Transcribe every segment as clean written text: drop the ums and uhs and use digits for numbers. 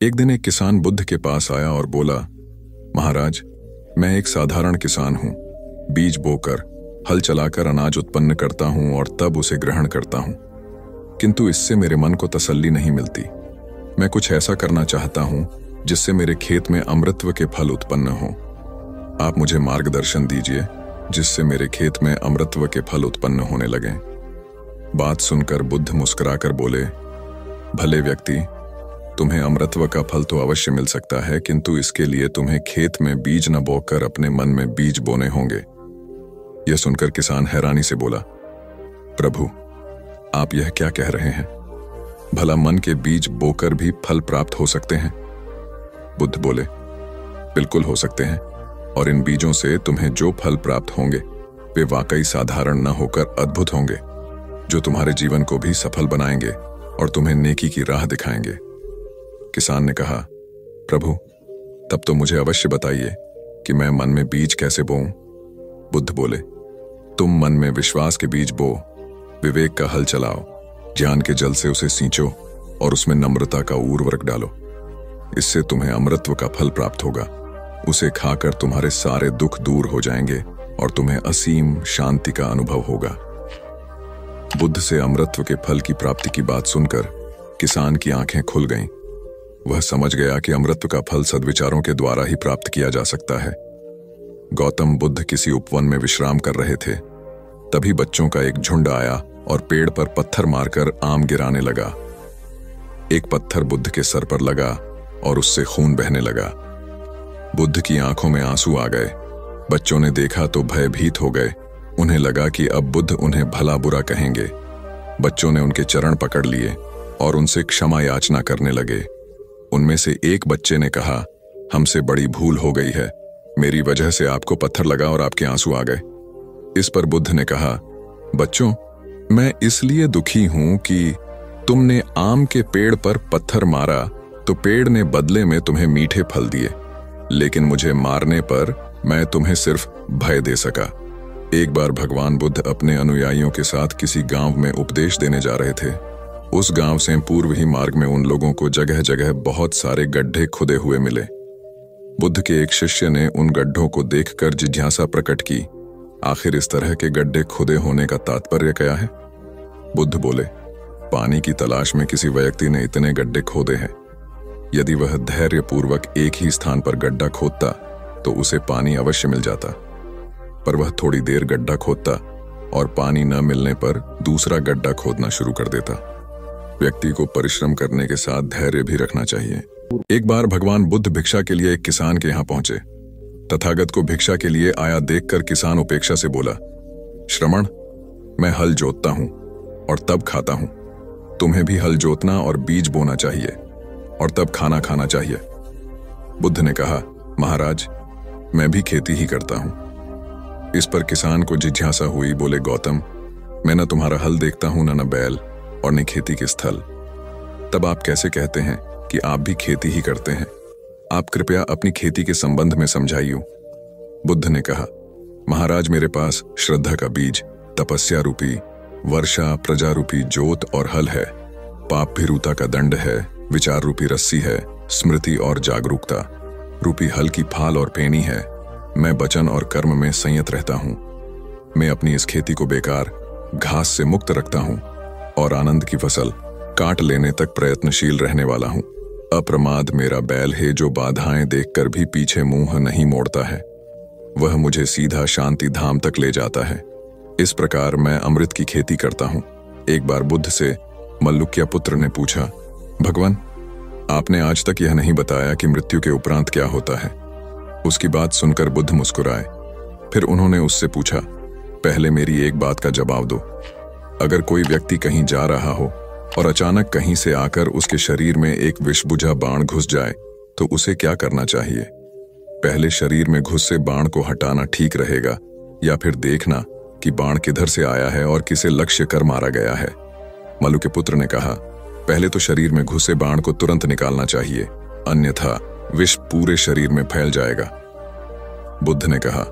एक दिन एक किसान बुद्ध के पास आया और बोला, महाराज, मैं एक साधारण किसान हूं। बीज बोकर, हल चलाकर अनाज उत्पन्न करता हूं और तब उसे ग्रहण करता हूं, किंतु इससे मेरे मन को तसल्ली नहीं मिलती। मैं कुछ ऐसा करना चाहता हूं जिससे मेरे खेत में अमृतत्व के फल उत्पन्न हों। आप मुझे मार्गदर्शन दीजिए जिससे मेरे खेत में अमृतत्व के फल उत्पन्न होने लगें। बात सुनकर बुद्ध मुस्कुराकर बोले, भले व्यक्ति, तुम्हें अमृतत्व का फल तो अवश्य मिल सकता है, किंतु इसके लिए तुम्हें खेत में बीज न बोकर अपने मन में बीज बोने होंगे। यह सुनकर किसान हैरानी से बोला, प्रभु, आप यह क्या कह रहे हैं? भला मन के बीज बोकर भी फल प्राप्त हो सकते हैं? बुद्ध बोले, बिल्कुल हो सकते हैं, और इन बीजों से तुम्हें जो फल प्राप्त होंगे वे वाकई साधारण न होकर अद्भुत होंगे, जो तुम्हारे जीवन को भी सफल बनाएंगे और तुम्हें नेकी की राह दिखाएंगे। किसान ने कहा, प्रभु, तब तो मुझे अवश्य बताइए कि मैं मन में बीज कैसे बोऊं? बुद्ध बोले, तुम मन में विश्वास के बीज बो, विवेक का हल चलाओ, ज्ञान के जल से उसे सींचो और उसमें नम्रता का उर्वरक डालो। इससे तुम्हें अमृतत्व का फल प्राप्त होगा। उसे खाकर तुम्हारे सारे दुख दूर हो जाएंगे और तुम्हें असीम शांति का अनुभव होगा। बुद्ध से अमृतत्व के फल की प्राप्ति की बात सुनकर किसान की आंखें खुल गईं। वह समझ गया कि अमृतत्व का फल सद्विचारों के द्वारा ही प्राप्त किया जा सकता है। गौतम बुद्ध किसी उपवन में विश्राम कर रहे थे। तभी बच्चों का एक झुंड आया और पेड़ पर पत्थर मारकर आम गिराने लगा। एक पत्थर बुद्ध के सर पर लगा और उससे खून बहने लगा। बुद्ध की आंखों में आंसू आ गए। बच्चों ने देखा तो भयभीत हो गए। उन्हें लगा कि अब बुद्ध उन्हें भला बुरा कहेंगे। बच्चों ने उनके चरण पकड़ लिए और उनसे क्षमा याचना करने लगे। उनमें से एक बच्चे ने कहा, हमसे बड़ी भूल हो गई है, मेरी वजह से आपको पत्थर लगा और आपके आंसू आ गए। इस पर बुद्ध ने कहा, बच्चों, मैं इसलिए दुखी हूं कि तुमने आम के पेड़ पर पत्थर मारा तो पेड़ ने बदले में तुम्हें मीठे फल दिए, लेकिन मुझे मारने पर मैं तुम्हें सिर्फ भय दे सका। एक बार भगवान बुद्ध अपने अनुयायियों के साथ किसी गांव में उपदेश देने जा रहे थे। उस गांव से पूर्व ही मार्ग में उन लोगों को जगह जगह बहुत सारे गड्ढे खुदे हुए मिले। बुद्ध के एक शिष्य ने उन गड्ढों को देखकर जिज्ञासा प्रकट की, आखिर इस तरह के गड्ढे खुदे होने का तात्पर्य क्या है? बुद्ध बोले, पानी की तलाश में किसी व्यक्ति ने इतने गड्ढे खोदे हैं। यदि वह धैर्यपूर्वक एक ही स्थान पर गड्ढा खोदता तो उसे पानी अवश्य मिल जाता, पर वह थोड़ी देर गड्ढा खोदता और पानी न मिलने पर दूसरा गड्ढा खोदना शुरू कर देता। व्यक्ति को परिश्रम करने के साथ धैर्य भी रखना चाहिए। एक बार भगवान बुद्ध भिक्षा के लिए एक किसान के यहां पहुंचे। तथागत को भिक्षा के लिए आया देखकर किसान उपेक्षा से बोला, श्रमण, मैं हल जोतता हूं और तब खाता हूं। तुम्हें भी हल जोतना और बीज बोना चाहिए और तब खाना खाना चाहिए। बुद्ध ने कहा, महाराज, मैं भी खेती ही करता हूं। इस पर किसान को जिज्ञासा हुई। बोले, गौतम, मैं न तुम्हारा हल देखता हूं, न बैल और न खेती के स्थल। तब आप कैसे कहते हैं कि आप भी खेती ही करते हैं? आप कृपया अपनी खेती के संबंध में समझाइए। बुद्ध ने कहा, महाराज, मेरे पास श्रद्धा का बीज, तपस्या रूपी वर्षा, प्रजा रूपी जोत और हल है, पाप भीरुता का दंड है, विचार रूपी रस्सी है, स्मृति और जागरूकता रूपी हल की फाल और पेनी है। मैं वचन और कर्म में संयत रहता हूं। मैं अपनी इस खेती को बेकार, घास से मुक्त रखता हूं और आनंद की फसल काट लेने तक प्रयत्नशील रहने वाला हूं। अप्रमाद मेरा बैल है जो बाधाएं देखकर भी पीछे मुंह नहीं मोड़ता है। वह मुझे सीधा शांति धाम तक ले जाता है। इस प्रकार मैं अमृत की खेती करता हूं। एक बार बुद्ध से मल्लुक्य पुत्र ने पूछा, भगवान, आपने आज तक यह नहीं बताया कि मृत्यु के उपरांत क्या होता है। उसकी बात सुनकर बुद्ध मुस्कुराए। फिर उन्होंने उससे पूछा, पहले मेरी एक बात का जवाब दो। अगर कोई व्यक्ति कहीं जा रहा हो और अचानक कहीं से आकर उसके शरीर में एक विषबुझा बाण घुस जाए तो उसे क्या करना चाहिए? पहले शरीर में घुसे बाण को हटाना ठीक रहेगा या फिर देखना कि बाण किधर से आया है और किसे लक्ष्य कर मारा गया है? मल्लु के पुत्र ने कहा, पहले तो शरीर में घुसे बाण को तुरंत निकालना चाहिए, अन्यथा विष पूरे शरीर में फैल जाएगा। बुद्ध ने कहा,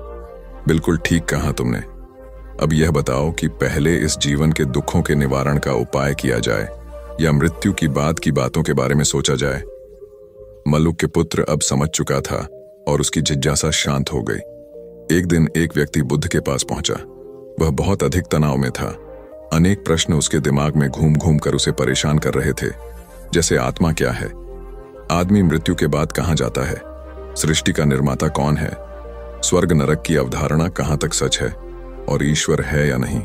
बिल्कुल ठीक कहा तुमने। अब यह बताओ कि पहले इस जीवन के दुखों के निवारण का उपाय किया जाए या मृत्यु की बातों के बारे में सोचा जाए? मल्लुक के पुत्र अब समझ चुका था और उसकी जिज्ञासा शांत हो गई। एक दिन एक व्यक्ति बुद्ध के पास पहुंचा। वह बहुत अधिक तनाव में था। अनेक प्रश्न उसके दिमाग में घूम घूम कर उसे परेशान कर रहे थे, जैसे आत्मा क्या है, आदमी मृत्यु के बाद कहां जाता है, सृष्टि का निर्माता कौन है, स्वर्ग नरक की अवधारणा कहां तक सच है और ईश्वर है या नहीं।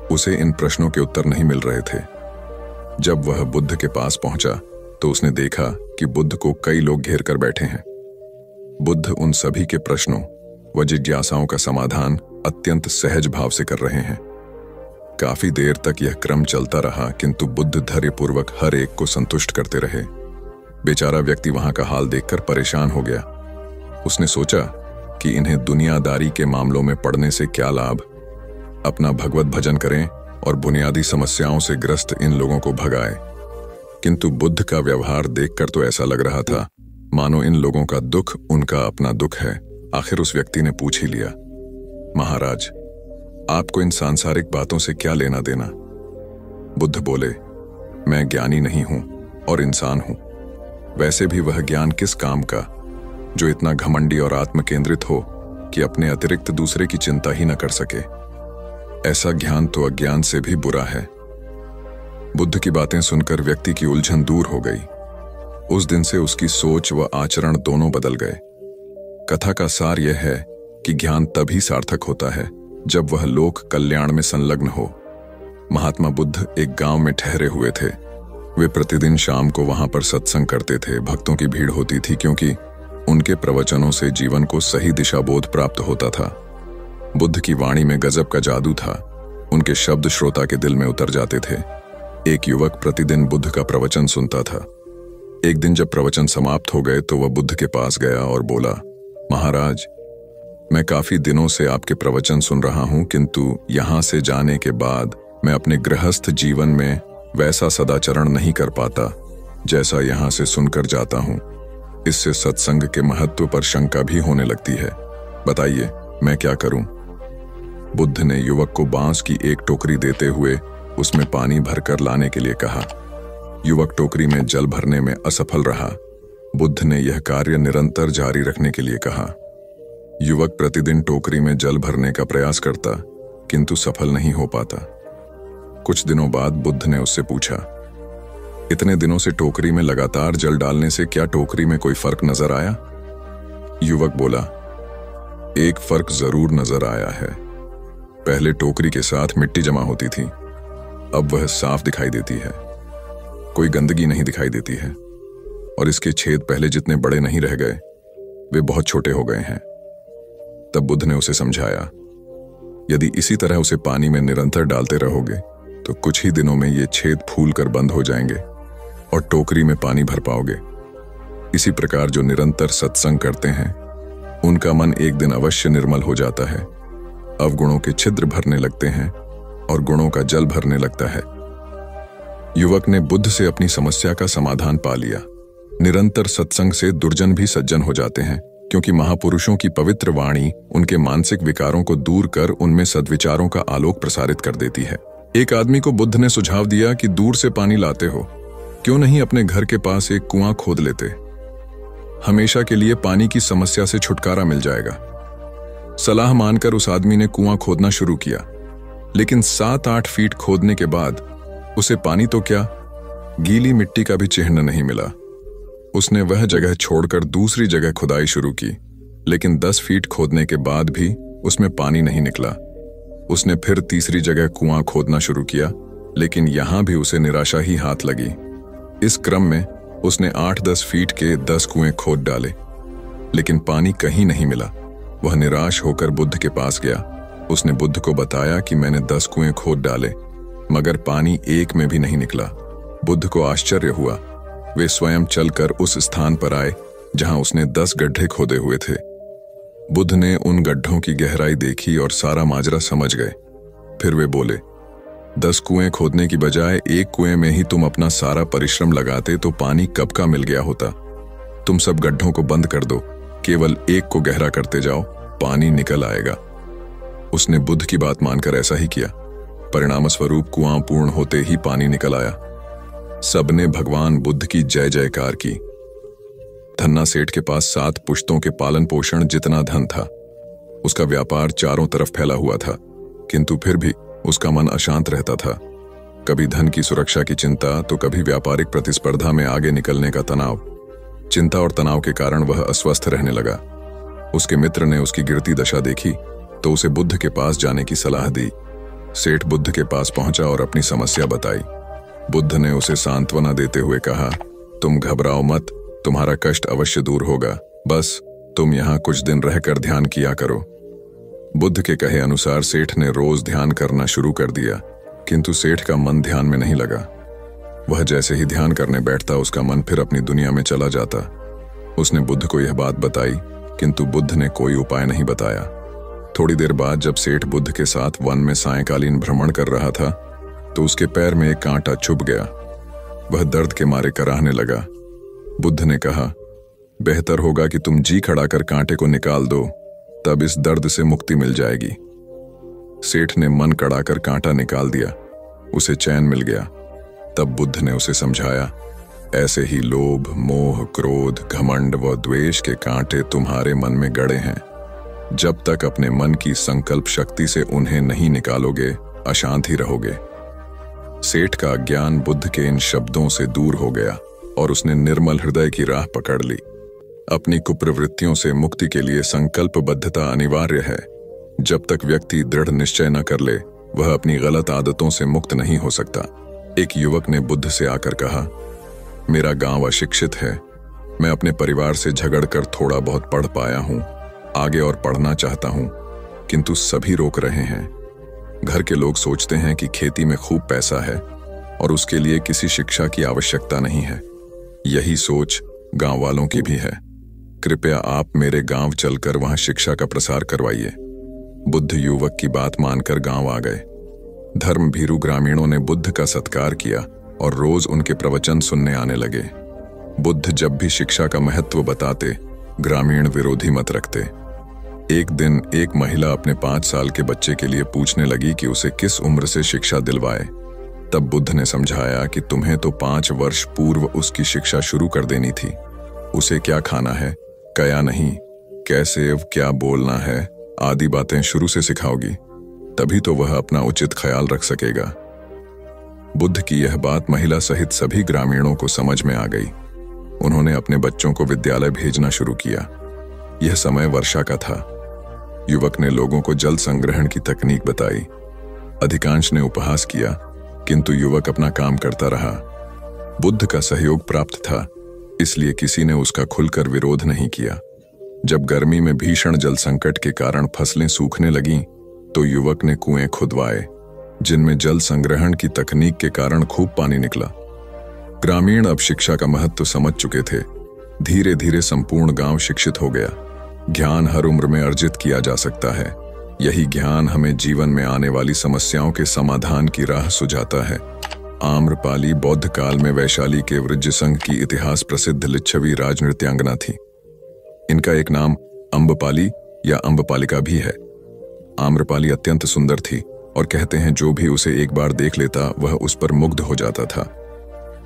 उसे इन प्रश्नों के उत्तर नहीं मिल रहे थे। जब वह बुद्ध के पास पहुंचा तो उसने देखा कि बुद्ध को कई लोग घेर कर बैठे हैं। बुद्ध उन सभी के प्रश्नों व जिज्ञासाओं का समाधान अत्यंत सहज भाव से कर रहे हैं। काफी देर तक यह क्रम चलता रहा, किंतु बुद्ध धैर्यपूर्वक हर एक को संतुष्ट करते रहे। बेचारा व्यक्ति वहां का हाल देखकर परेशान हो गया। उसने सोचा कि इन्हें दुनियादारी के मामलों में पड़ने से क्या लाभ, अपना भगवत भजन करें और बुनियादी समस्याओं से ग्रस्त इन लोगों को भगाए। किंतु बुद्ध का व्यवहार देखकर तो ऐसा लग रहा था मानो इन लोगों का दुख उनका अपना दुख है। आखिर उस व्यक्ति ने पूछ ही लिया, महाराज, आपको इन सांसारिक बातों से क्या लेना देना? बुद्ध बोले, मैं ज्ञानी नहीं हूं और इंसान हूं। वैसे भी वह ज्ञान किस काम का जो इतना घमंडी और आत्मकेंद्रित हो कि अपने अतिरिक्त दूसरे की चिंता ही न कर सके। ऐसा ज्ञान तो अज्ञान से भी बुरा है। बुद्ध की बातें सुनकर व्यक्ति की उलझन दूर हो गई। उस दिन से उसकी सोच व आचरण दोनों बदल गए। कथा का सार यह है कि ज्ञान तभी सार्थक होता है जब वह लोक कल्याण में संलग्न हो। महात्मा बुद्ध एक गांव में ठहरे हुए थे। वे प्रतिदिन शाम को वहां पर सत्संग करते थे। भक्तों की भीड़ होती थी क्योंकि उनके प्रवचनों से जीवन को सही दिशाबोध प्राप्त होता था। बुद्ध की वाणी में गजब का जादू था। उनके शब्द श्रोता के दिल में उतर जाते थे। एक युवक प्रतिदिन बुद्ध का प्रवचन सुनता था। एक दिन जब प्रवचन समाप्त हो गए तो वह बुद्ध के पास गया और बोला, महाराज, मैं काफी दिनों से आपके प्रवचन सुन रहा हूं, किंतु यहां से जाने के बाद मैं अपने गृहस्थ जीवन में वैसा सदाचरण नहीं कर पाता जैसा यहां से सुनकर जाता हूं। इससे सत्संग के महत्व पर शंका भी होने लगती है। बताइए, मैं क्या करूं? बुद्ध ने युवक को बांस की एक टोकरी देते हुए उसमें पानी भरकर लाने के लिए कहा। युवक टोकरी में जल भरने में असफल रहा। बुद्ध ने यह कार्य निरंतर जारी रखने के लिए कहा। युवक प्रतिदिन टोकरी में जल भरने का प्रयास करता, किंतु सफल नहीं हो पाता। कुछ दिनों बाद बुद्ध ने उससे पूछा, इतने दिनों से टोकरी में लगातार जल डालने से क्या टोकरी में कोई फर्क नजर आया? युवक बोला, एक फर्क जरूर नजर आया है। पहले टोकरी के साथ मिट्टी जमा होती थी, अब वह साफ दिखाई देती है। कोई गंदगी नहीं दिखाई देती है और इसके छेद पहले जितने बड़े नहीं रह गए, वे बहुत छोटे हो गए हैं। तब बुद्ध ने उसे समझाया, यदि इसी तरह उसे पानी में निरंतर डालते रहोगे तो कुछ ही दिनों में ये छेद फूल कर बंद हो जाएंगे और टोकरी में पानी भर पाओगे। इसी प्रकार जो निरंतर सत्संग करते हैं उनका मन एक दिन अवश्य निर्मल हो जाता है। अवगुणों के छिद्र भरने लगते हैं और गुणों का जल भरने लगता है। युवक ने बुद्ध से अपनी समस्या का समाधान पा लिया। निरंतर सत्संग से दुर्जन भी सज्जन हो जाते हैं, क्योंकि महापुरुषों की पवित्र वाणी उनके मानसिक विकारों को दूर कर उनमें सद्विचारों का आलोक प्रसारित कर देती है। एक आदमी को बुद्ध ने सुझाव दिया कि दूर से पानी लाते हो, क्यों नहीं अपने घर के पास एक कुआं खोद लेते? हमेशा के लिए पानी की समस्या से छुटकारा मिल जाएगा। सलाह मानकर उस आदमी ने कुआं खोदना शुरू किया, लेकिन 7-8 फीट खोदने के बाद उसे पानी तो क्या, गीली मिट्टी का भी चिन्ह नहीं मिला। उसने वह जगह छोड़कर दूसरी जगह खुदाई शुरू की, लेकिन 10 फीट खोदने के बाद भी उसमें पानी नहीं निकला। उसने फिर तीसरी जगह कुआं खोदना शुरू किया, लेकिन यहां भी उसे निराशा ही हाथ लगी। इस क्रम में उसने 8-10 फीट के 10 कुएं खोद डाले, लेकिन पानी कहीं नहीं मिला। वह निराश होकर बुद्ध के पास गया। उसने बुद्ध को बताया कि मैंने 10 कुएं खोद डाले, मगर पानी एक में भी नहीं निकला। बुद्ध को आश्चर्य हुआ। वे स्वयं चलकर उस स्थान पर आए जहां उसने 10 गड्ढे खोदे हुए थे। बुद्ध ने उन गड्ढों की गहराई देखी और सारा माजरा समझ गए। फिर वे बोले, 10 कुएं खोदने की बजाय एक कुएं में ही तुम अपना सारा परिश्रम लगाते तो पानी कब का मिल गया होता। तुम सब गड्ढों को बंद कर दो, केवल एक को गहरा करते जाओ, पानी निकल आएगा। उसने बुद्ध की बात मानकर ऐसा ही किया। परिणाम स्वरूप कुआं पूर्ण होते ही पानी निकल आया। सबने भगवान बुद्ध की जय जयकार की। धन्ना सेठ के पास 7 पुश्तों के पालन पोषण जितना धन था। उसका व्यापार चारों तरफ फैला हुआ था, किंतु फिर भी उसका मन अशांत रहता था। कभी धन की सुरक्षा की चिंता तो कभी व्यापारिक प्रतिस्पर्धा में आगे निकलने का तनाव। चिंता और तनाव के कारण वह अस्वस्थ रहने लगा। उसके मित्र ने उसकी गिरती दशा देखी तो उसे बुद्ध के पास जाने की सलाह दी। सेठ बुद्ध के पास पहुंचा और अपनी समस्या बताई। बुद्ध ने उसे सांत्वना देते हुए कहा, तुम घबराओ मत, तुम्हारा कष्ट अवश्य दूर होगा, बस तुम यहाँ कुछ दिन रहकर ध्यान किया करो। बुद्ध के कहे अनुसार सेठ ने रोज ध्यान करना शुरू कर दिया, किंतु सेठ का मन ध्यान में नहीं लगा। वह जैसे ही ध्यान करने बैठता उसका मन फिर अपनी दुनिया में चला जाता। उसने बुद्ध को यह बात बताई, किंतु बुद्ध ने कोई उपाय नहीं बताया। थोड़ी देर बाद जब सेठ बुद्ध के साथ वन में सायंकालीन भ्रमण कर रहा था तो उसके पैर में एक कांटा चुभ गया। वह दर्द के मारे कराहने लगा। बुद्ध ने कहा, बेहतर होगा कि तुम जी खड़ा कर कांटे को निकाल दो, तब इस दर्द से मुक्ति मिल जाएगी। सेठ ने मन कड़ाकर कांटा निकाल दिया, उसे चैन मिल गया। तब बुद्ध ने उसे समझाया, ऐसे ही लोभ, मोह, क्रोध, घमंड व द्वेष के कांटे तुम्हारे मन में गड़े हैं। जब तक अपने मन की संकल्प शक्ति से उन्हें नहीं निकालोगे, अशांत ही रहोगे। सेठ का ज्ञान बुद्ध के इन शब्दों से दूर हो गया और उसने निर्मल हृदय की राह पकड़ ली। अपनी कुप्रवृत्तियों से मुक्ति के लिए संकल्पबद्धता अनिवार्य है। जब तक व्यक्ति दृढ़ निश्चय न कर ले, वह अपनी गलत आदतों से मुक्त नहीं हो सकता। एक युवक ने बुद्ध से आकर कहा, मेरा गांव अशिक्षित है, मैं अपने परिवार से झगड़कर थोड़ा बहुत पढ़ पाया हूं, आगे और पढ़ना चाहता हूं, किंतु सभी रोक रहे हैं। घर के लोग सोचते हैं कि खेती में खूब पैसा है और उसके लिए किसी शिक्षा की आवश्यकता नहीं है। यही सोच गांव वालों की भी है। कृपया आप मेरे गांव चलकर वहां शिक्षा का प्रसार करवाइए। बुद्ध युवक की बात मानकर गांव आ गए। धर्म भीरू ग्रामीणों ने बुद्ध का सत्कार किया और रोज उनके प्रवचन सुनने आने लगे। बुद्ध जब भी शिक्षा का महत्व बताते, ग्रामीण विरोधी मत रखते। एक दिन एक महिला अपने 5 साल के बच्चे के लिए पूछने लगी कि उसे किस उम्र से शिक्षा दिलवाए। तब बुद्ध ने समझाया कि तुम्हें तो 5 वर्ष पूर्व उसकी शिक्षा शुरू कर देनी थी। उसे क्या खाना है, क्या नहीं, कैसे क्या बोलना है आदि बातें शुरू से सिखाओगी, तभी तो वह अपना उचित ख्याल रख सकेगा। बुद्ध की यह बात महिला सहित सभी ग्रामीणों को समझ में आ गई। उन्होंने अपने बच्चों को विद्यालय भेजना शुरू किया। यह समय वर्षा का था। युवक ने लोगों को जल संग्रहण की तकनीक बताई। अधिकांश ने उपहास किया, किंतु युवक अपना काम करता रहा। बुद्ध का सहयोग प्राप्त था, इसलिए किसी ने उसका खुलकर विरोध नहीं किया। जब गर्मी में भीषण जल संकट के कारण फसलें सूखने लगीं, तो युवक ने कुएं खुदवाए, जिनमें जल संग्रहण की तकनीक के कारण खूब पानी निकला। ग्रामीण अब शिक्षा का महत्व समझ चुके थे। धीरे धीरे संपूर्ण गांव शिक्षित हो गया। ज्ञान हर उम्र में अर्जित किया जा सकता है। यही ज्ञान हमें जीवन में आने वाली समस्याओं के समाधान की राह सुझाता है। आम्रपाली बौद्ध काल में वैशाली के वृज्य संघ की इतिहास प्रसिद्ध लिच्छवी राजनृत्यांगना थी। इनका एक नाम अम्बपाली या अम्बपालिका भी है। आम्रपाली अत्यंत सुंदर थी और कहते हैं जो भी उसे एक बार देख लेता वह उस पर मुग्ध हो जाता था।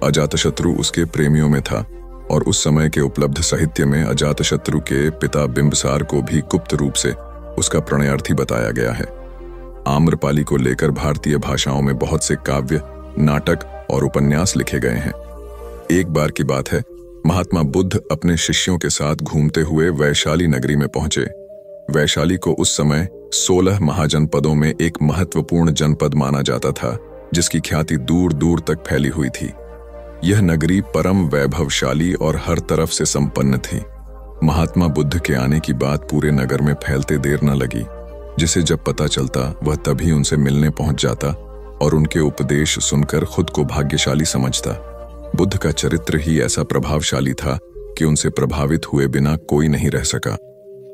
अजातशत्रु उसके प्रेमियों में था और उस समय के उपलब्ध साहित्य में अजातशत्रु के पिता बिंबसार को भी गुप्त रूप से उसका प्रणयार्थी बताया गया है। आम्रपाली को लेकर भारतीय भाषाओं में बहुत से काव्य, नाटक और उपन्यास लिखे गए हैं। एक बार की बात है, महात्मा बुद्ध अपने शिष्यों के साथ घूमते हुए वैशाली नगरी में पहुंचे। वैशाली को उस समय 16 महाजनपदों में एक महत्वपूर्ण जनपद माना जाता था, जिसकी ख्याति दूर दूर तक फैली हुई थी। यह नगरी परम वैभवशाली और हर तरफ से संपन्न थी। महात्मा बुद्ध के आने की बात पूरे नगर में फैलते देर न लगी। जिसे जब पता चलता वह तभी उनसे मिलने पहुंच जाता और उनके उपदेश सुनकर खुद को भाग्यशाली समझता। बुद्ध का चरित्र ही ऐसा प्रभावशाली था कि उनसे प्रभावित हुए बिना कोई नहीं रह सका।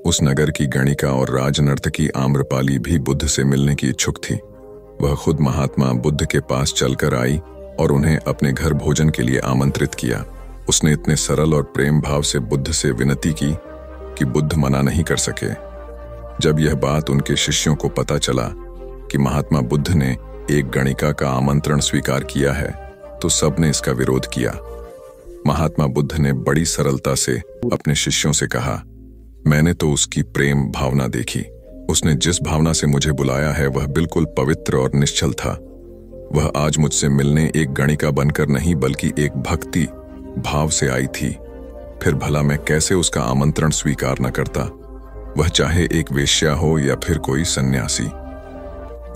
उस नगर की गणिका और राजनर्तकी आम्रपाली भी बुद्ध से मिलने की इच्छुक थी। वह खुद महात्मा बुद्ध के पास चलकर आई और उन्हें अपने घर भोजन के लिए आमंत्रित किया। उसने इतने सरल और प्रेम भाव से बुद्ध से विनती की कि बुद्ध मना नहीं कर सके। जब यह बात उनके शिष्यों को पता चला कि महात्मा बुद्ध ने एक गणिका का आमंत्रण स्वीकार किया है, तो सबने इसका विरोध किया। महात्मा बुद्ध ने बड़ी सरलता से अपने शिष्यों से कहा, मैंने तो उसकी प्रेम भावना देखी। उसने जिस भावना से मुझे बुलाया है वह बिल्कुल पवित्र और निश्चल था। वह आज मुझसे मिलने एक गणिका बनकर नहीं बल्कि एक भक्ति भाव से आई थी। फिर भला मैं कैसे उसका आमंत्रण स्वीकार न करता, वह चाहे एक वेश्या हो या फिर कोई सन्यासी।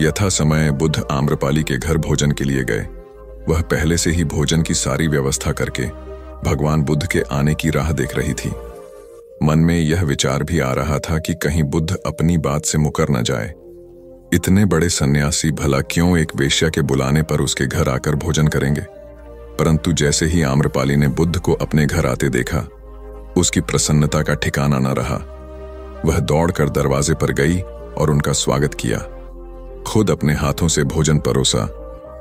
यथा समय बुद्ध आम्रपाली के घर भोजन के लिए गए। वह पहले से ही भोजन की सारी व्यवस्था करके भगवान बुद्ध के आने की राह देख रही थी। मन में यह विचार भी आ रहा था कि कहीं बुद्ध अपनी बात से मुकर न जाए। इतने बड़े सन्यासी भला क्यों एक वेश्या के बुलाने पर उसके घर आकर भोजन करेंगे। परंतु जैसे ही आम्रपाली ने बुद्ध को अपने घर आते देखा, उसकी प्रसन्नता का ठिकाना न रहा। वह दौड़कर दरवाजे पर गई और उनका स्वागत किया। खुद अपने हाथों से भोजन परोसा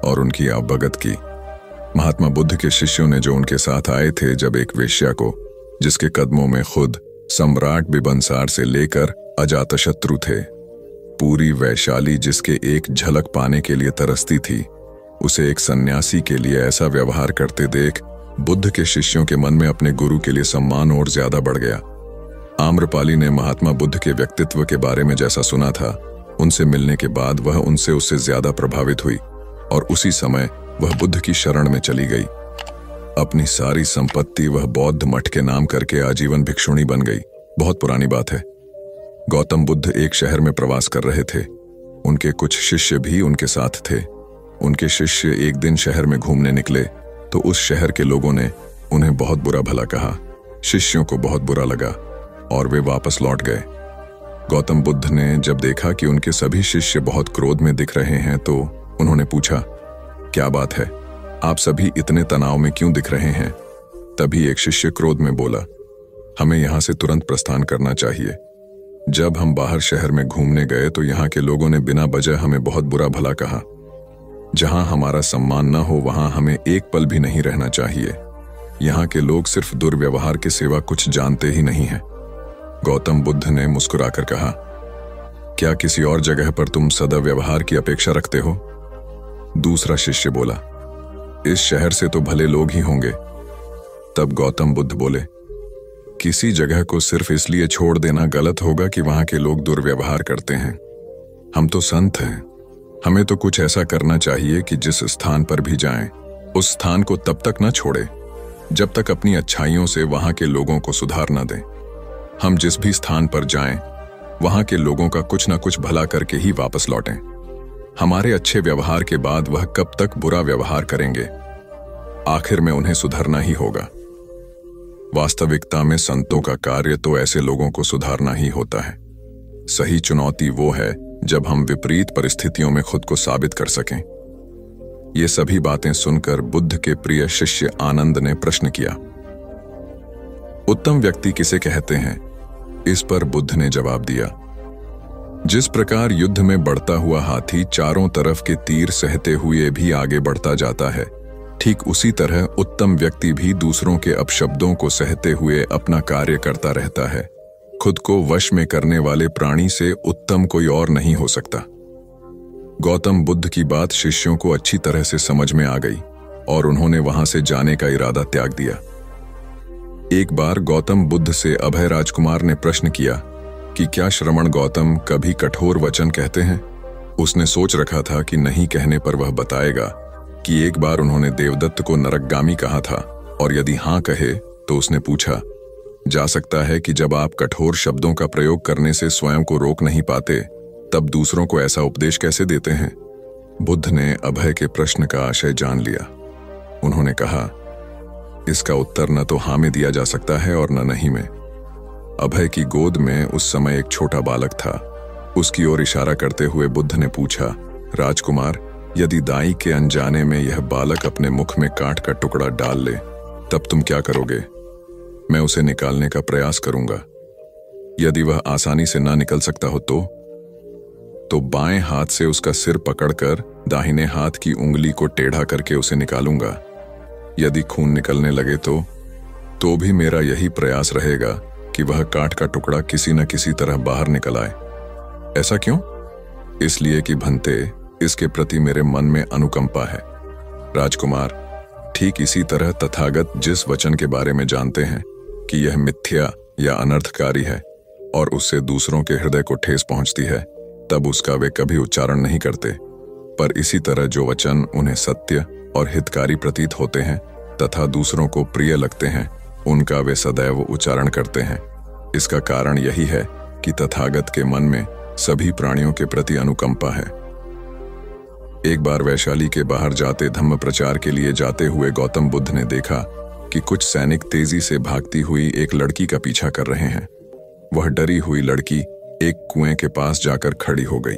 और उनकी अवगत की। महात्मा बुद्ध के शिष्यों ने जो उनके साथ आए थे, जब एक वेश्या को, जिसके कदमों में खुद सम्राट बिंबिसार से लेकर अजातशत्रु थे, पूरी वैशाली जिसके एक झलक पाने के लिए तरसती थी, उसे एक सन्यासी के लिए ऐसा व्यवहार करते देख बुद्ध के शिष्यों के मन में अपने गुरु के लिए सम्मान और ज्यादा बढ़ गया। आम्रपाली ने महात्मा बुद्ध के व्यक्तित्व के बारे में जैसा सुना था, उनसे मिलने के बाद वह उनसे उससे ज्यादा प्रभावित हुई और उसी समय वह बुद्ध की शरण में चली गई। अपनी सारी संपत्ति वह बौद्ध मठ के नाम करके आजीवन भिक्षुणी बन गई। बहुत पुरानी बात है। गौतम बुद्ध एक शहर में प्रवास कर रहे थे। उनके कुछ शिष्य भी उनके साथ थे। उनके शिष्य एक दिन शहर में घूमने निकले तो उस शहर के लोगों ने उन्हें बहुत बुरा भला कहा। शिष्यों को बहुत बुरा लगा और वे वापस लौट गए। गौतम बुद्ध ने जब देखा कि उनके सभी शिष्य बहुत क्रोध में दिख रहे हैं तो उन्होंने पूछा, क्या बात है, आप सभी इतने तनाव में क्यों दिख रहे हैं? तभी एक शिष्य क्रोध में बोला, हमें यहां से तुरंत प्रस्थान करना चाहिए। जब हम बाहर शहर में घूमने गए तो यहाँ के लोगों ने बिना वजह हमें बहुत बुरा भला कहा। जहां हमारा सम्मान न हो वहां हमें एक पल भी नहीं रहना चाहिए। यहाँ के लोग सिर्फ दुर्व्यवहार के सिवा कुछ जानते ही नहीं हैं। गौतम बुद्ध ने मुस्कुराकर कहा, क्या किसी और जगह पर तुम सद्व्यवहार की अपेक्षा रखते हो? दूसरा शिष्य बोला, इस शहर से तो भले लोग ही होंगे। तब गौतम बुद्ध बोले, किसी जगह को सिर्फ इसलिए छोड़ देना गलत होगा कि वहां के लोग दुर्व्यवहार करते हैं। हम तो संत हैं, हमें तो कुछ ऐसा करना चाहिए कि जिस स्थान पर भी जाएं, उस स्थान को तब तक न छोड़े जब तक अपनी अच्छाइयों से वहां के लोगों को सुधार न दें। हम जिस भी स्थान पर जाएं, वहां के लोगों का कुछ न कुछ भला करके ही वापस लौटें। हमारे अच्छे व्यवहार के बाद वह कब तक बुरा व्यवहार करेंगे? आखिर में उन्हें सुधरना ही होगा। वास्तविकता में संतों का कार्य तो ऐसे लोगों को सुधारना ही होता है। सही चुनौती वो है जब हम विपरीत परिस्थितियों में खुद को साबित कर सकें। ये सभी बातें सुनकर बुद्ध के प्रिय शिष्य आनंद ने प्रश्न किया, उत्तम व्यक्ति किसे कहते हैं? इस पर बुद्ध ने जवाब दिया, जिस प्रकार युद्ध में बढ़ता हुआ हाथी चारों तरफ के तीर सहते हुए भी आगे बढ़ता जाता है, ठीक उसी तरह उत्तम व्यक्ति भी दूसरों के अपशब्दों को सहते हुए अपना कार्य करता रहता है। खुद को वश में करने वाले प्राणी से उत्तम कोई और नहीं हो सकता। गौतम बुद्ध की बात शिष्यों को अच्छी तरह से समझ में आ गई और उन्होंने वहां से जाने का इरादा त्याग दिया। एक बार गौतम बुद्ध से अभय राजकुमार ने प्रश्न किया कि क्या श्रमण गौतम कभी कठोर वचन कहते हैं? उसने सोच रखा था कि नहीं कहने पर वह बताएगा कि एक बार उन्होंने देवदत्त को नरकगामी कहा था, और यदि हां कहे तो उसने पूछा, जा सकता है कि जब आप कठोर शब्दों का प्रयोग करने से स्वयं को रोक नहीं पाते, तब दूसरों को ऐसा उपदेश कैसे देते हैं? बुद्ध ने अभय के प्रश्न का आशय जान लिया। उन्होंने कहा, इसका उत्तर न तो हाँ में दिया जा सकता है और न नहीं में। अभय की गोद में उस समय एक छोटा बालक था। उसकी ओर इशारा करते हुए बुद्ध ने पूछा, राजकुमार, यदि दाई के अनजाने में यह बालक अपने मुख में कांट का टुकड़ा डाल ले, तब तुम क्या करोगे? मैं उसे निकालने का प्रयास करूंगा। यदि वह आसानी से ना निकल सकता हो तो बाएं हाथ से उसका सिर पकड़कर दाहिने हाथ की उंगली को टेढ़ा करके उसे निकालूंगा। यदि खून निकलने लगे तो भी मेरा यही प्रयास रहेगा कि वह कांट का टुकड़ा किसी न किसी तरह बाहर निकल आए। ऐसा क्यों? इसलिए कि भंते, इसके प्रति मेरे मन में अनुकंपा है। राजकुमार, ठीक इसी तरह तथागत जिस वचन के बारे में जानते हैं कि यह मिथ्या या अनर्थकारी है और उससे दूसरों के हृदय को ठेस पहुंचती है, तब उसका वे कभी उच्चारण नहीं करते। पर इसी तरह जो वचन उन्हें सत्य और हितकारी प्रतीत होते हैं तथा दूसरों को प्रिय लगते हैं, उनका वे सदैव उच्चारण करते हैं। इसका कारण यही है कि तथागत के मन में सभी प्राणियों के प्रति अनुकंपा है। एक बार वैशाली के बाहर जाते धम्म प्रचार के लिए जाते हुए गौतम बुद्ध ने देखा कि कुछ सैनिक तेजी से भागती हुई एक लड़की का पीछा कर रहे हैं। वह डरी हुई लड़की एक कुएं के पास जाकर खड़ी हो गई।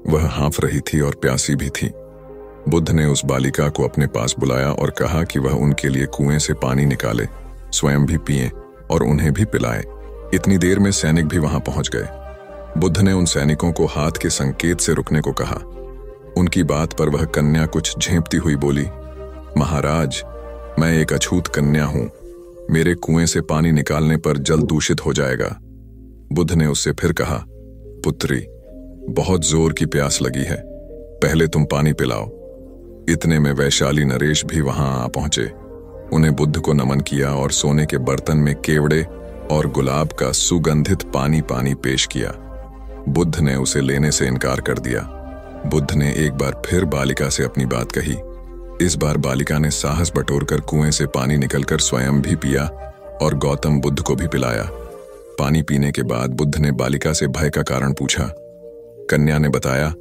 वह हाँफ रही थी और प्यासी भी थी। बुद्ध ने उस बालिका को अपने पास बुलाया और कहा कि वह उनके लिए कुएं से पानी निकाले, स्वयं भी पिए और उन्हें भी पिलाए। इतनी देर में सैनिक भी वहां पहुंच गए। बुद्ध ने उन सैनिकों को हाथ के संकेत से रुकने को कहा। उनकी बात पर वह कन्या कुछ झेंपती हुई बोली, महाराज, मैं एक अछूत कन्या हूं। मेरे कुएं से पानी निकालने पर जल दूषित हो जाएगा। बुद्ध ने उससे फिर कहा, पुत्री, बहुत जोर की प्यास लगी है, पहले तुम पानी पिलाओ। इतने में वैशाली नरेश भी वहां आ पहुंचे। उन्हें बुद्ध को नमन किया और सोने के बर्तन में केवड़े और गुलाब का सुगंधित पानी पेश किया। बुद्ध ने उसे लेने से इनकार कर दिया। बुद्ध ने एक बार फिर बालिका से अपनी बात कही। इस बार बालिका ने साहस बटोरकर कुएं से पानी निकलकर स्वयं भी पिया और गौतम बुद्ध को भी पिलाया। पानी पीने के बाद बुद्ध ने बालिका से भय का कारण पूछा। कन्या ने बताया,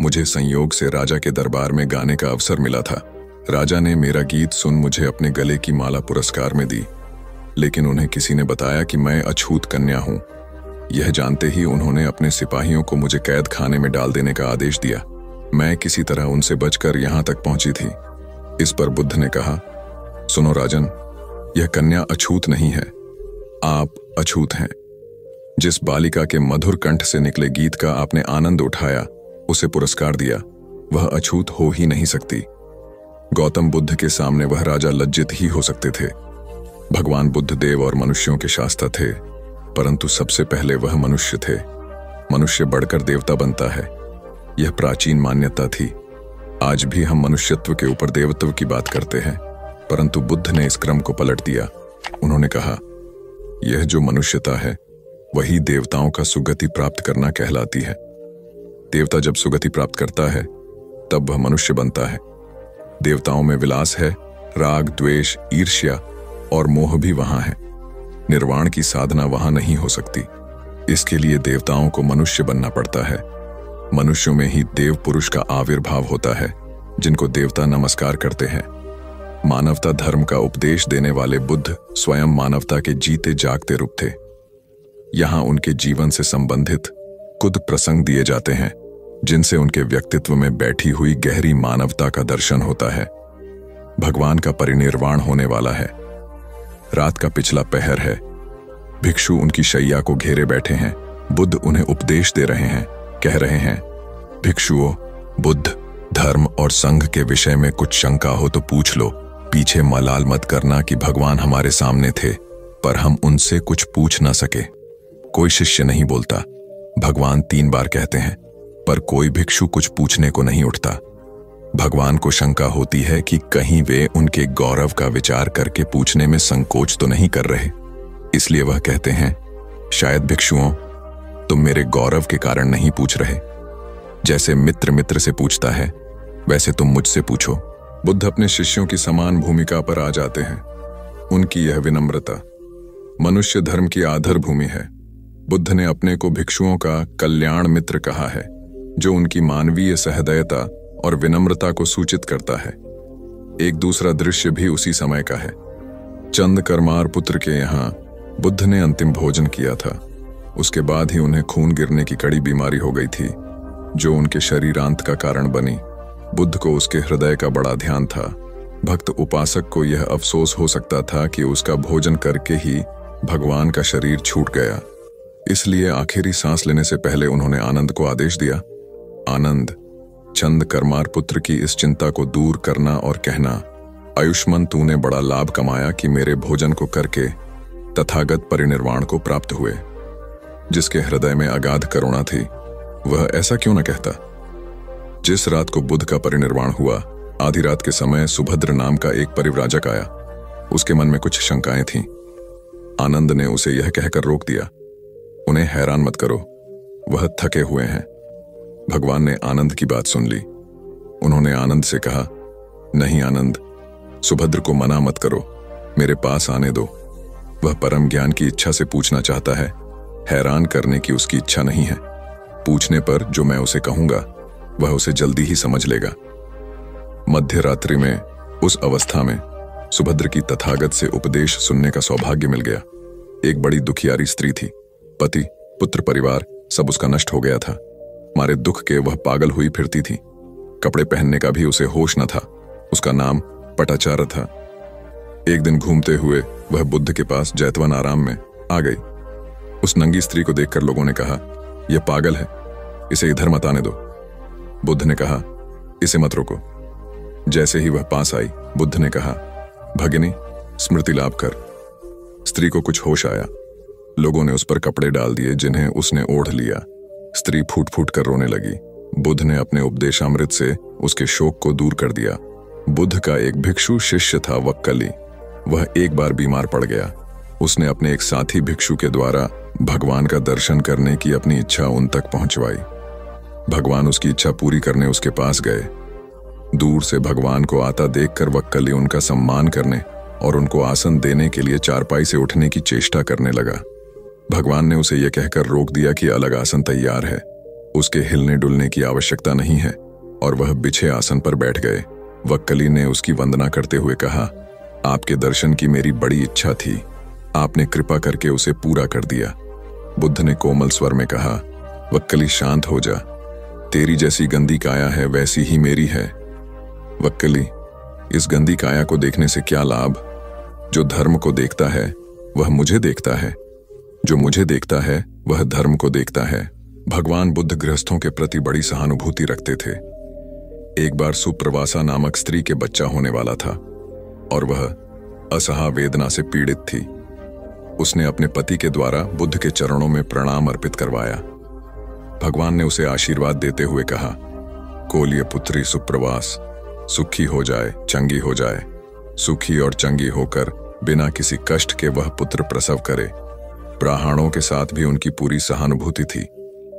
मुझे संयोग से राजा के दरबार में गाने का अवसर मिला था। राजा ने मेरा गीत सुन मुझे अपने गले की माला पुरस्कार में दी, लेकिन उन्हें किसी ने बताया कि मैं अछूत कन्या हूं। यह जानते ही उन्होंने अपने सिपाहियों को मुझे कैद खाने में डाल देने का आदेश दिया। मैं किसी तरह उनसे बचकर यहां तक पहुंची थी। इस पर बुद्ध ने कहा, सुनो राजन, यह कन्या अछूत नहीं है, आप अछूत हैं। जिस बालिका के मधुर कंठ से निकले गीत का आपने आनंद उठाया, उसे पुरस्कार दिया, वह अछूत हो ही नहीं सकती। गौतम बुद्ध के सामने वह राजा लज्जित ही हो सकते थे। भगवान बुद्ध देव और मनुष्यों के शास्त्र थे, परंतु सबसे पहले वह मनुष्य थे। मनुष्य बढ़कर देवता बनता है, यह प्राचीन मान्यता थी। आज भी हम मनुष्यत्व के ऊपर देवत्व की बात करते हैं, परंतु बुद्ध ने इस क्रम को पलट दिया। उन्होंने कहा, यह जो मनुष्यता है वही देवताओं का सुगति प्राप्त करना कहलाती है। देवता जब सुगति प्राप्त करता है तब वह मनुष्य बनता है। देवताओं में विलास है, राग, द्वेष, ईर्ष्या और मोह भी वहां है। निर्वाण की साधना वहां नहीं हो सकती। इसके लिए देवताओं को मनुष्य बनना पड़ता है। मनुष्यों में ही देव पुरुष का आविर्भाव होता है, जिनको देवता नमस्कार करते हैं। मानवता धर्म का उपदेश देने वाले बुद्ध स्वयं मानवता के जीते जागते रूप थे। यहां उनके जीवन से संबंधित कुछ प्रसंग दिए जाते हैं, जिनसे उनके व्यक्तित्व में बैठी हुई गहरी मानवता का दर्शन होता है। भगवान का परिनिर्वाण होने वाला है। रात का पिछला पहर है। भिक्षु उनकी शैया को घेरे बैठे हैं। बुद्ध उन्हें उपदेश दे रहे हैं, कह रहे हैं, भिक्षुओं, बुद्ध, धर्म और संघ के विषय में कुछ शंका हो तो पूछ लो। पीछे मलाल मत करना कि भगवान हमारे सामने थे, पर हम उनसे कुछ पूछ ना सके। कोई शिष्य नहीं बोलता। भगवान 3 बार कहते हैं, पर कोई भिक्षु कुछ पूछने को नहीं उठता। भगवान को शंका होती है कि कहीं वे उनके गौरव का विचार करके पूछने में संकोच तो नहीं कर रहे। इसलिए वह कहते हैं, शायद भिक्षुओं, तुम मेरे गौरव के कारण नहीं पूछ रहे। जैसे मित्र मित्र से पूछता है, वैसे तुम मुझसे पूछो। बुद्ध अपने शिष्यों की समान भूमिका पर आ जाते हैं। उनकी यह विनम्रता मनुष्य धर्म की आधार भूमि है। बुद्ध ने अपने को भिक्षुओं का कल्याण मित्र कहा है, जो उनकी मानवीय सहृदयता और विनम्रता को सूचित करता है। एक दूसरा दृश्य भी उसी समय का है। चंद करमार पुत्र के यहाँ बुद्ध ने अंतिम भोजन किया था। उसके बाद ही उन्हें खून गिरने की कड़ी बीमारी हो गई थी, जो उनके शरीरांत का कारण बनी। बुद्ध को उसके हृदय का बड़ा ध्यान था। भक्त उपासक को यह अफसोस हो सकता था कि उसका भोजन करके ही भगवान का शरीर छूट गया। इसलिए आखिरी सांस लेने से पहले उन्होंने आनंद को आदेश दिया, आनंद, चंद करमार पुत्र की इस चिंता को दूर करना और कहना, आयुष्मान, तूने बड़ा लाभ कमाया कि मेरे भोजन को करके तथागत परिनिर्वाण को प्राप्त हुए। जिसके हृदय में अगाध करुणा थी, वह ऐसा क्यों न कहता। जिस रात को बुद्ध का परिनिर्वाण हुआ, आधी रात के समय सुभद्र नाम का एक परिव्राजक आया। उसके मन में कुछ शंकाएं थीं। आनंद ने उसे यह कहकर रोक दिया, उन्हें हैरान मत करो, वह थके हुए हैं। भगवान ने आनंद की बात सुन ली। उन्होंने आनंद से कहा, नहीं आनंद, सुभद्र को मना मत करो, मेरे पास आने दो। वह परम ज्ञान की इच्छा से पूछना चाहता है, हैरान करने की उसकी इच्छा नहीं है। पूछने पर जो मैं उसे कहूंगा वह उसे जल्दी ही समझ लेगा। मध्य रात्रि में, उस अवस्था में सुभद्र की तथागत से उपदेश सुनने का सौभाग्य मिल गया। एक बड़ी दुखियारी स्त्री थी। पति, पुत्र, परिवार सब उसका नष्ट हो गया था। मारे दुख के वह पागल हुई फिरती थी। कपड़े पहनने का भी उसे होश न था। उसका नाम पटाचार था। एक दिन घूमते हुए वह बुद्ध के पास जैतवन आराम में आ गई। उस नंगी स्त्री को देखकर लोगों ने कहा, यह पागल है, इसे इधर मत आने दो। बुद्ध ने कहा, इसे मत रोको। जैसे ही वह पास आई, बुद्ध ने कहा, भगिनी, स्मृति लाभ कर। स्त्री को कुछ होश आया। लोगों ने उस पर कपड़े डाल दिए जिन्हें उसने ओढ़ लिया। स्त्री फूट फूट कर रोने लगी। बुद्ध ने अपने उपदेशामृत से उसके शोक को दूर कर दिया। बुद्ध का एक भिक्षु शिष्य था वक्कली। वह एक बार बीमार पड़ गया। उसने अपने एक साथी भिक्षु के द्वारा भगवान का दर्शन करने की अपनी इच्छा उन तक पहुंचवाई। भगवान उसकी इच्छा पूरी करने उसके पास गए। दूर से भगवान को आता देखकर वक्कली उनका सम्मान करने और उनको आसन देने के लिए चारपाई से उठने की चेष्टा करने लगा। भगवान ने उसे यह कहकर रोक दिया कि अलग आसन तैयार है, उसके हिलने डुलने की आवश्यकता नहीं है, और वह बिछे आसन पर बैठ गए। वक्कली ने उसकी वंदना करते हुए कहा, आपके दर्शन की मेरी बड़ी इच्छा थी, आपने कृपा करके उसे पूरा कर दिया। बुद्ध ने कोमल स्वर में कहा, वक्कली शांत हो जा, तेरी जैसी गंदी काया है वैसी ही मेरी है। वक्कली, इस गंदी काया को देखने से क्या लाभ? जो धर्म को देखता है वह मुझे देखता है, जो मुझे देखता है वह धर्म को देखता है। भगवान बुद्ध गृहस्थों के प्रति बड़ी सहानुभूति रखते थे। एक बार सुप्रवासा नामक स्त्री के बच्चा होने वाला था और वह असहा वेदना से पीड़ित थी। उसने अपने पति के द्वारा बुद्ध के चरणों में प्रणाम अर्पित करवाया। भगवान ने उसे आशीर्वाद देते हुए कहा, कोलिय पुत्री सुप्रवास, सुखी हो जाए, चंगी हो जाए। सुखी और चंगी होकर बिना किसी कष्ट के वह पुत्र प्रसव करे। ब्राह्मणों के साथ भी उनकी पूरी सहानुभूति थी,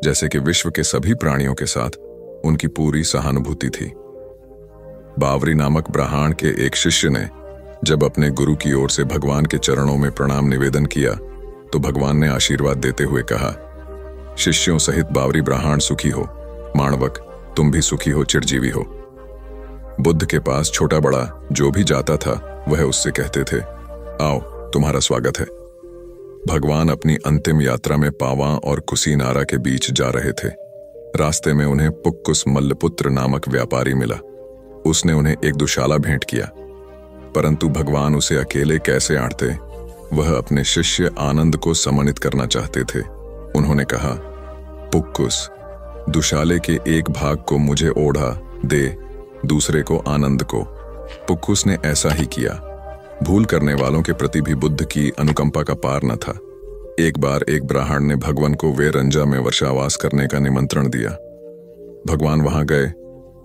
जैसे कि विश्व के सभी प्राणियों के साथ उनकी पूरी सहानुभूति थी। बावरी नामक ब्राह्मण के एक शिष्य ने जब अपने गुरु की ओर से भगवान के चरणों में प्रणाम निवेदन किया तो भगवान ने आशीर्वाद देते हुए कहा, शिष्यों सहित बावरी ब्राह्मण सुखी हो। माणवक, तुम भी सुखी हो, चिरजीवी हो। बुद्ध के पास छोटा बड़ा जो भी जाता था वह उससे कहते थे, आओ तुम्हारा स्वागत है। भगवान अपनी अंतिम यात्रा में पावा और कुसीनारा के बीच जा रहे थे। रास्ते में उन्हें पुक्कुस मल्लपुत्र नामक व्यापारी मिला। उसने उन्हें एक दुशाला भेंट किया, परंतु भगवान उसे अकेले कैसे आंटते, वह अपने शिष्य आनंद को सम्मानित करना चाहते थे। उन्होंने कहा, पुक्कुस, दुशाले के एक भाग को मुझे ओढ़ा दे, दूसरे को आनंद को। पुक्कुस ने ऐसा ही किया। भूल करने वालों के प्रति भी बुद्ध की अनुकंपा का पार न था। एक बार एक ब्राह्मण ने भगवान को वेरंजा में वर्षावास करने का निमंत्रण दिया। भगवान वहां गए,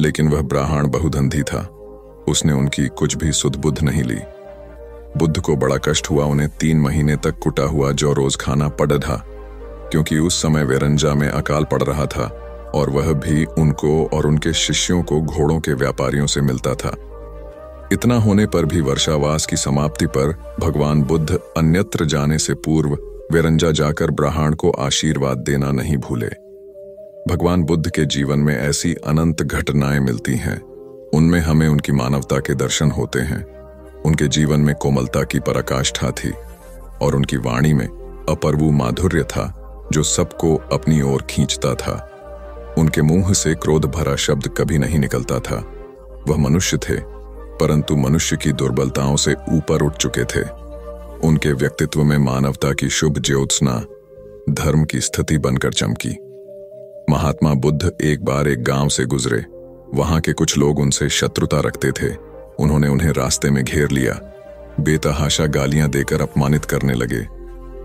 लेकिन वह ब्राह्मण बहुधंधी था। उसने उनकी कुछ भी सुध बुध नहीं ली। बुद्ध को बड़ा कष्ट हुआ। उन्हें 3 महीने तक कुटा हुआ जौ रोज खाना पड़ा, क्योंकि उस समय वेरंजा में अकाल पड़ रहा था और वह भी उनको और उनके शिष्यों को घोड़ों के व्यापारियों से मिलता था। इतना होने पर भी वर्षावास की समाप्ति पर भगवान बुद्ध अन्यत्र जाने से पूर्व वेरंजा जाकर ब्राह्मण को आशीर्वाद देना नहीं भूले। भगवान बुद्ध के जीवन में ऐसी अनंत घटनाएं मिलती हैं। उनमें हमें उनकी मानवता के दर्शन होते हैं। उनके जीवन में कोमलता की पराकाष्ठा थी और उनकी वाणी में अपर्वु माधुर्य था जो सबको अपनी ओर खींचता था। उनके मुंह से क्रोध भरा शब्द कभी नहीं निकलता था। वह मनुष्य थे, परंतु मनुष्य की दुर्बलताओं से ऊपर उठ चुके थे। उनके व्यक्तित्व में मानवता की शुभ ज्योत्सना धर्म की स्थिति बनकर चमकी। महात्मा बुद्ध एक बार एक गांव से गुजरे। वहां के कुछ लोग उनसे शत्रुता रखते थे। उन्होंने उन्हें रास्ते में घेर लिया, बेतहाशा गालियां देकर अपमानित करने लगे।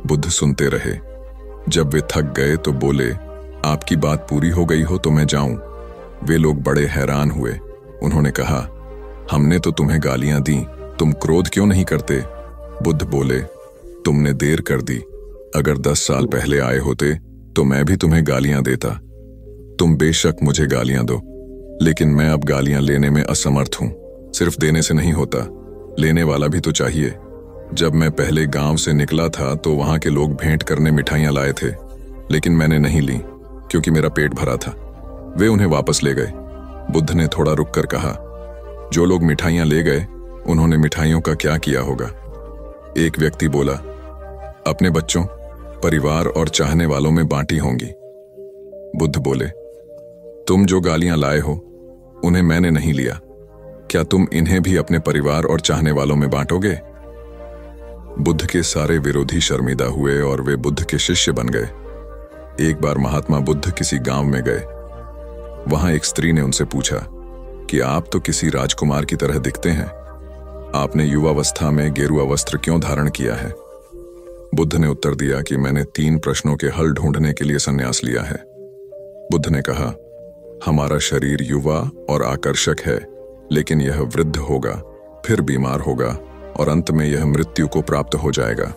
बुद्ध सुनते रहे। जब वे थक गए तो बोले, आपकी बात पूरी हो गई हो तो मैं जाऊं। वे लोग बड़े हैरान हुए। उन्होंने कहा, हमने तो तुम्हें गालियां दी, तुम क्रोध क्यों नहीं करते? बुद्ध बोले, तुमने देर कर दी। अगर 10 साल पहले आए होते तो मैं भी तुम्हें गालियां देता। तुम बेशक मुझे गालियां दो, लेकिन मैं अब गालियां लेने में असमर्थ हूं। सिर्फ देने से नहीं होता, लेने वाला भी तो चाहिए। जब मैं पहले गांव से निकला था तो वहां के लोग भेंट करने मिठाइयां लाए थे, लेकिन मैंने नहीं ली क्योंकि मेरा पेट भरा था। वे उन्हें वापस ले गए। बुद्ध ने थोड़ा रुक कर कहा, जो लोग मिठाइयां ले गए उन्होंने मिठाइयों का क्या किया होगा? एक व्यक्ति बोला, अपने बच्चों, परिवार और चाहने वालों में बांटी होंगी। बुद्ध बोले, तुम जो गालियां लाए हो उन्हें मैंने नहीं लिया, क्या तुम इन्हें भी अपने परिवार और चाहने वालों में बांटोगे? बुद्ध के सारे विरोधी शर्मिंदा हुए और वे बुद्ध के शिष्य बन गए। एक बार महात्मा बुद्ध किसी गांव में गए। वहां एक स्त्री ने उनसे पूछा कि आप तो किसी राजकुमार की तरह दिखते हैं, आपने युवावस्था में गेरुआ वस्त्र क्यों धारण किया है? बुद्ध ने उत्तर दिया कि मैंने 3 प्रश्नों के हल ढूंढने के लिए संन्यास लिया है। बुद्ध ने कहा, हमारा शरीर युवा और आकर्षक है, लेकिन यह वृद्ध होगा, फिर बीमार होगा और अंत में यह मृत्यु को प्राप्त हो जाएगा।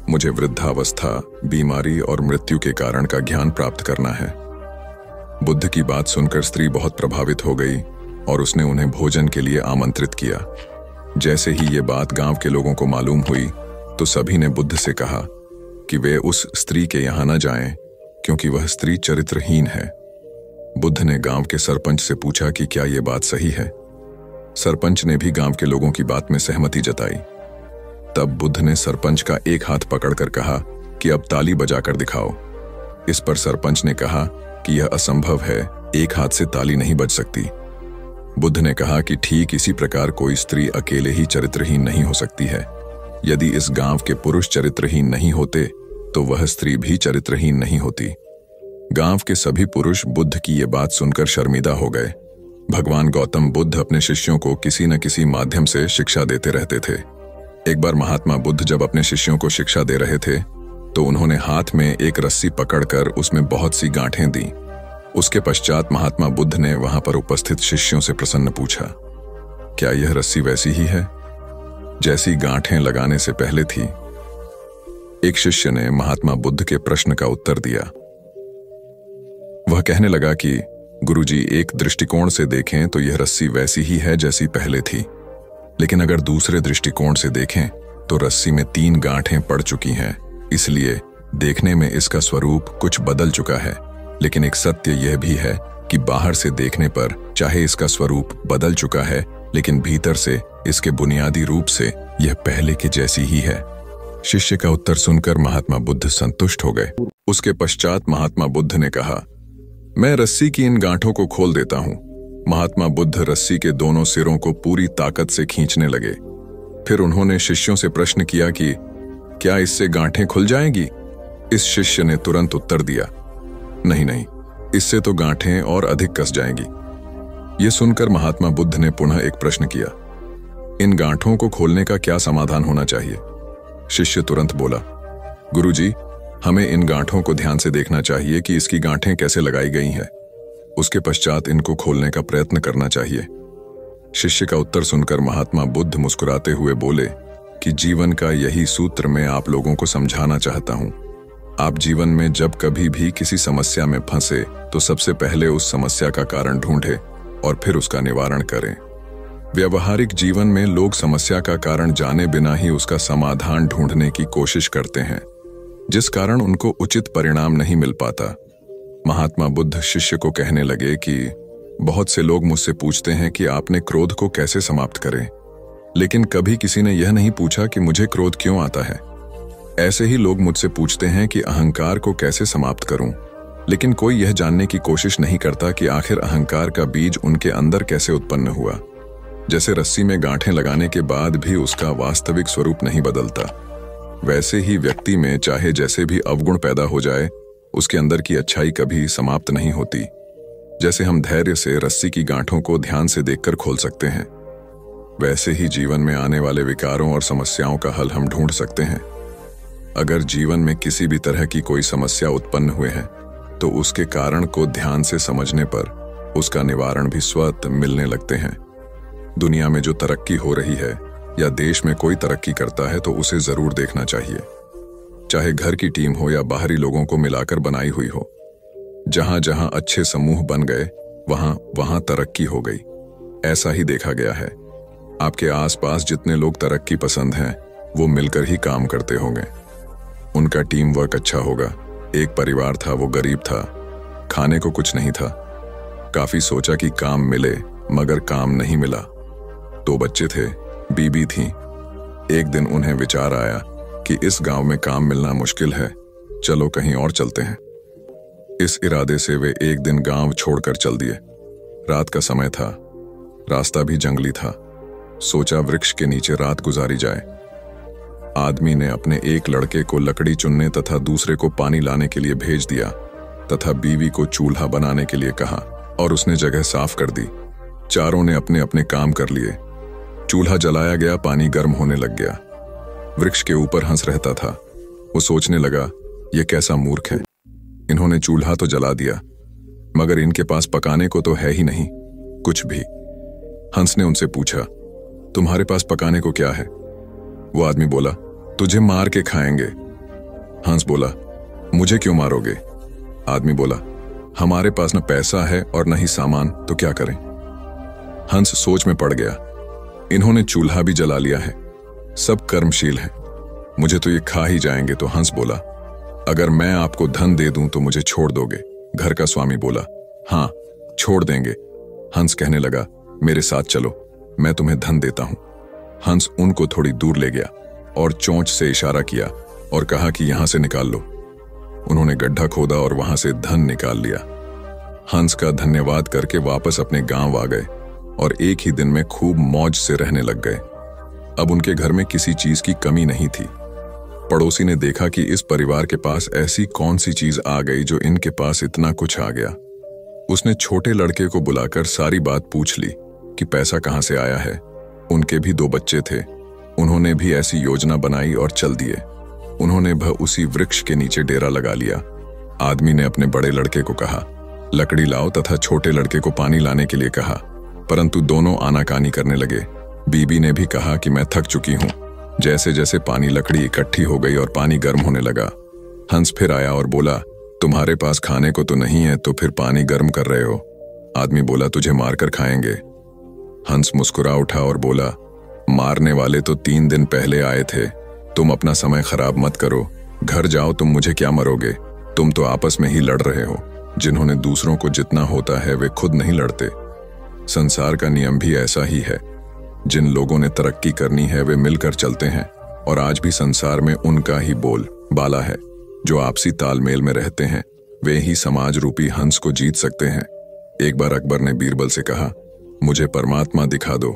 मुझे वृद्धावस्था, बीमारी और मृत्यु के कारण का ज्ञान प्राप्त करना है। बुद्ध की बात सुनकर स्त्री बहुत प्रभावित हो गई और उसने उन्हें भोजन के लिए आमंत्रित किया। जैसे ही ये बात गांव के लोगों को मालूम हुई तो सभी ने बुद्ध से कहा कि वे उस स्त्री के यहां न जाएं, क्योंकि वह स्त्री चरित्रहीन है। बुद्ध ने गांव के सरपंच से पूछा कि क्या यह बात सही है। सरपंच ने भी गांव के लोगों की बात में सहमति जताई। तब बुद्ध ने सरपंच का एक हाथ पकड़कर कहा कि अब ताली बजाकर दिखाओ। इस पर सरपंच ने कहा कि यह असंभव है, एक हाथ से ताली नहीं बज सकती। बुद्ध ने कहा कि ठीक इसी प्रकार कोई स्त्री अकेले ही चरित्रहीन नहीं हो सकती है। यदि इस गांव के पुरुष चरित्रहीन नहीं होते तो वह स्त्री भी चरित्रहीन नहीं होती। गांव के सभी पुरुष बुद्ध की ये बात सुनकर शर्मिंदा हो गए। भगवान गौतम बुद्ध अपने शिष्यों को किसी न किसी माध्यम से शिक्षा देते रहते थे। एक बार महात्मा बुद्ध जब अपने शिष्यों को शिक्षा दे रहे थे तो उन्होंने हाथ में एक रस्सी पकड़कर उसमें बहुत सी गांठें दी। उसके पश्चात महात्मा बुद्ध ने वहां पर उपस्थित शिष्यों से प्रसन्न पूछा, क्या यह रस्सी वैसी ही है जैसी गांठें लगाने से पहले थी? एक शिष्य ने महात्मा बुद्ध के प्रश्न का उत्तर दिया। वह कहने लगा कि गुरुजी, एक दृष्टिकोण से देखें तो यह रस्सी वैसी ही है जैसी पहले थी, लेकिन अगर दूसरे दृष्टिकोण से देखें तो रस्सी में 3 गांठें पड़ चुकी हैं। इसलिए देखने में इसका स्वरूप कुछ बदल चुका है, लेकिन एक सत्य यह भी है कि बाहर से देखने पर चाहे इसका स्वरूप बदल चुका है, लेकिन भीतर से इसके बुनियादी रूप से यह पहले के जैसी ही है। शिष्य का उत्तर सुनकर महात्मा बुद्ध संतुष्ट हो गए। उसके पश्चात महात्मा बुद्ध ने कहा, मैं रस्सी की इन गांठों को खोल देता हूं। महात्मा बुद्ध रस्सी के दोनों सिरों को पूरी ताकत से खींचने लगे। फिर उन्होंने शिष्यों से प्रश्न किया कि क्या इससे गांठें खुल जाएंगी? इस शिष्य ने तुरंत उत्तर दिया, नहीं नहीं, इससे तो गांठें और अधिक कस जाएंगी। यह सुनकर महात्मा बुद्ध ने पुनः एक प्रश्न किया, इन गांठों को खोलने का क्या समाधान होना चाहिए? शिष्य तुरंत बोला, गुरुजी, हमें इन गांठों को ध्यान से देखना चाहिए कि इसकी गांठें कैसे लगाई गई हैं। उसके पश्चात इनको खोलने का प्रयत्न करना चाहिए। शिष्य का उत्तर सुनकर महात्मा बुद्ध मुस्कुराते हुए बोले कि जीवन का यही सूत्र मैं आप लोगों को समझाना चाहता हूं। आप जीवन में जब कभी भी किसी समस्या में फंसे तो सबसे पहले उस समस्या का कारण ढूंढें और फिर उसका निवारण करें। व्यवहारिक जीवन में लोग समस्या का कारण जाने बिना ही उसका समाधान ढूंढने की कोशिश करते हैं, जिस कारण उनको उचित परिणाम नहीं मिल पाता। महात्मा बुद्ध शिष्य को कहने लगे कि बहुत से लोग मुझसे पूछते हैं कि आपने क्रोध को कैसे समाप्त करें, लेकिन कभी किसी ने यह नहीं पूछा कि मुझे क्रोध क्यों आता है। ऐसे ही लोग मुझसे पूछते हैं कि अहंकार को कैसे समाप्त करूं, लेकिन कोई यह जानने की कोशिश नहीं करता कि आखिर अहंकार का बीज उनके अंदर कैसे उत्पन्न हुआ। जैसे रस्सी में गांठें लगाने के बाद भी उसका वास्तविक स्वरूप नहीं बदलता, वैसे ही व्यक्ति में चाहे जैसे भी अवगुण पैदा हो जाए, उसके अंदर की अच्छाई कभी समाप्त नहीं होती। जैसे हम धैर्य से रस्सी की गांठों को ध्यान से देखकर खोल सकते हैं, वैसे ही जीवन में आने वाले विकारों और समस्याओं का हल हम ढूंढ सकते हैं। अगर जीवन में किसी भी तरह की कोई समस्या उत्पन्न हुए है तो उसके कारण को ध्यान से समझने पर उसका निवारण भी स्वतः मिलने लगते हैं। दुनिया में जो तरक्की हो रही है या देश में कोई तरक्की करता है तो उसे जरूर देखना चाहिए, चाहे घर की टीम हो या बाहरी लोगों को मिलाकर बनाई हुई हो। जहां जहां अच्छे समूह बन गए वहां वहां तरक्की हो गई। ऐसा ही देखा गया है। आपके आसपास जितने लोग तरक्की पसंद हैं वो मिलकर ही काम करते होंगे। उनका टीम वर्क अच्छा होगा। एक परिवार था, वो गरीब था, खाने को कुछ नहीं था। काफी सोचा कि काम मिले, मगर काम नहीं मिला। 2 बच्चे थे, बीबी थी। एक दिन उन्हें विचार आया कि इस गांव में काम मिलना मुश्किल है, चलो कहीं और चलते हैं। इस इरादे से वे एक दिन गांव छोड़कर चल दिए। रात का समय था, रास्ता भी जंगली था। सोचा वृक्ष के नीचे रात गुजारी जाए। आदमी ने अपने एक लड़के को लकड़ी चुनने तथा दूसरे को पानी लाने के लिए भेज दिया तथा बीवी को चूल्हा बनाने के लिए कहा और उसने जगह साफ कर दी। चारों ने अपने अपने काम कर लिए। चूल्हा जलाया गया, पानी गर्म होने लग गया। वृक्ष के ऊपर हंस रहता था। वो सोचने लगा, ये कैसा मूर्ख है, इन्होंने चूल्हा तो जला दिया मगर इनके पास पकाने को तो है ही नहीं कुछ भी। हंस ने उनसे पूछा, तुम्हारे पास पकाने को क्या है? वो आदमी बोला, तुझे मार के खाएंगे। हंस बोला, मुझे क्यों मारोगे? आदमी बोला, हमारे पास न पैसा है और न ही सामान, तो क्या करें? हंस सोच में पड़ गया। इन्होंने चूल्हा भी जला लिया है, सब कर्मशील हैं, मुझे तो ये खा ही जाएंगे। तो हंस बोला, अगर मैं आपको धन दे दूं तो मुझे छोड़ दोगे? घर का स्वामी बोला, हाँ छोड़ देंगे। हंस कहने लगा, मेरे साथ चलो, मैं तुम्हें धन देता हूं। हंस उनको थोड़ी दूर ले गया और चोंच से इशारा किया और कहा कि यहां से निकाल लो। उन्होंने गड्ढा खोदा और वहां से धन निकाल लिया। हंस का धन्यवाद करके वापस अपने गांव आ गए और एक ही दिन में खूब मौज से रहने लग गए। अब उनके घर में किसी चीज की कमी नहीं थी। पड़ोसी ने देखा कि इस परिवार के पास ऐसी कौन सी चीज आ गई जो इनके पास इतना कुछ आ गया। उसने छोटे लड़के को बुलाकर सारी बात पूछ ली कि पैसा कहां से आया है। उनके भी 2 बच्चे थे। उन्होंने भी ऐसी योजना बनाई और चल दिए। उन्होंने उसी वृक्ष के नीचे डेरा लगा लिया। आदमी ने अपने बड़े लड़के को कहा, लकड़ी लाओ तथा छोटे लड़के को पानी लाने के लिए कहा, परंतु दोनों आनाकानी करने लगे। बीबी ने भी कहा कि मैं थक चुकी हूं। जैसे जैसे पानी लकड़ी इकट्ठी हो गई और पानी गर्म होने लगा, हंस फिर आया और बोला, तुम्हारे पास खाने को तो नहीं है तो फिर पानी गर्म कर रहे हो? आदमी बोला, तुझे मारकर खाएंगे। हंस मुस्कुरा उठा और बोला, मारने वाले तो 3 दिन पहले आए थे, तुम अपना समय खराब मत करो, घर जाओ, तुम मुझे क्या मरोगे, तुम तो आपस में ही लड़ रहे हो। जिन्होंने दूसरों को जितना होता है वे खुद नहीं लड़ते। संसार का नियम भी ऐसा ही है। जिन लोगों ने तरक्की करनी है वे मिलकर चलते हैं और आज भी संसार में उनका ही बोल बाला है। जो आपसी तालमेल में रहते हैं वे ही समाज रूपी हंस को जीत सकते हैं। एक बार अकबर ने बीरबल से कहा, मुझे परमात्मा दिखा दो।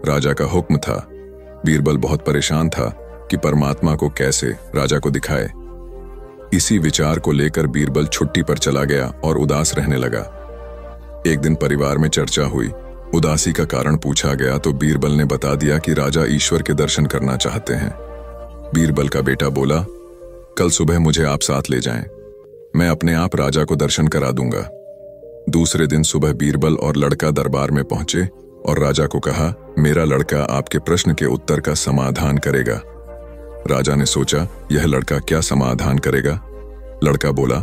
राजा का हुक्म था। बीरबल बहुत परेशान था कि परमात्मा को कैसे राजा को दिखाए। इसी विचार को लेकर बीरबल छुट्टी पर चला गया और उदास रहने लगा। एक दिन परिवार में चर्चा हुई। उदासी का कारण पूछा गया तो बीरबल ने बता दिया कि राजा ईश्वर के दर्शन करना चाहते हैं। बीरबल का बेटा बोला, कल सुबह मुझे आप साथ ले जाएं, मैं अपने आप राजा को दर्शन करा दूंगा। दूसरे दिन सुबह बीरबल और लड़का दरबार में पहुंचे और राजा को कहा, मेरा लड़का आपके प्रश्न के उत्तर का समाधान करेगा। राजा ने सोचा, यह लड़का क्या समाधान करेगा? लड़का बोला,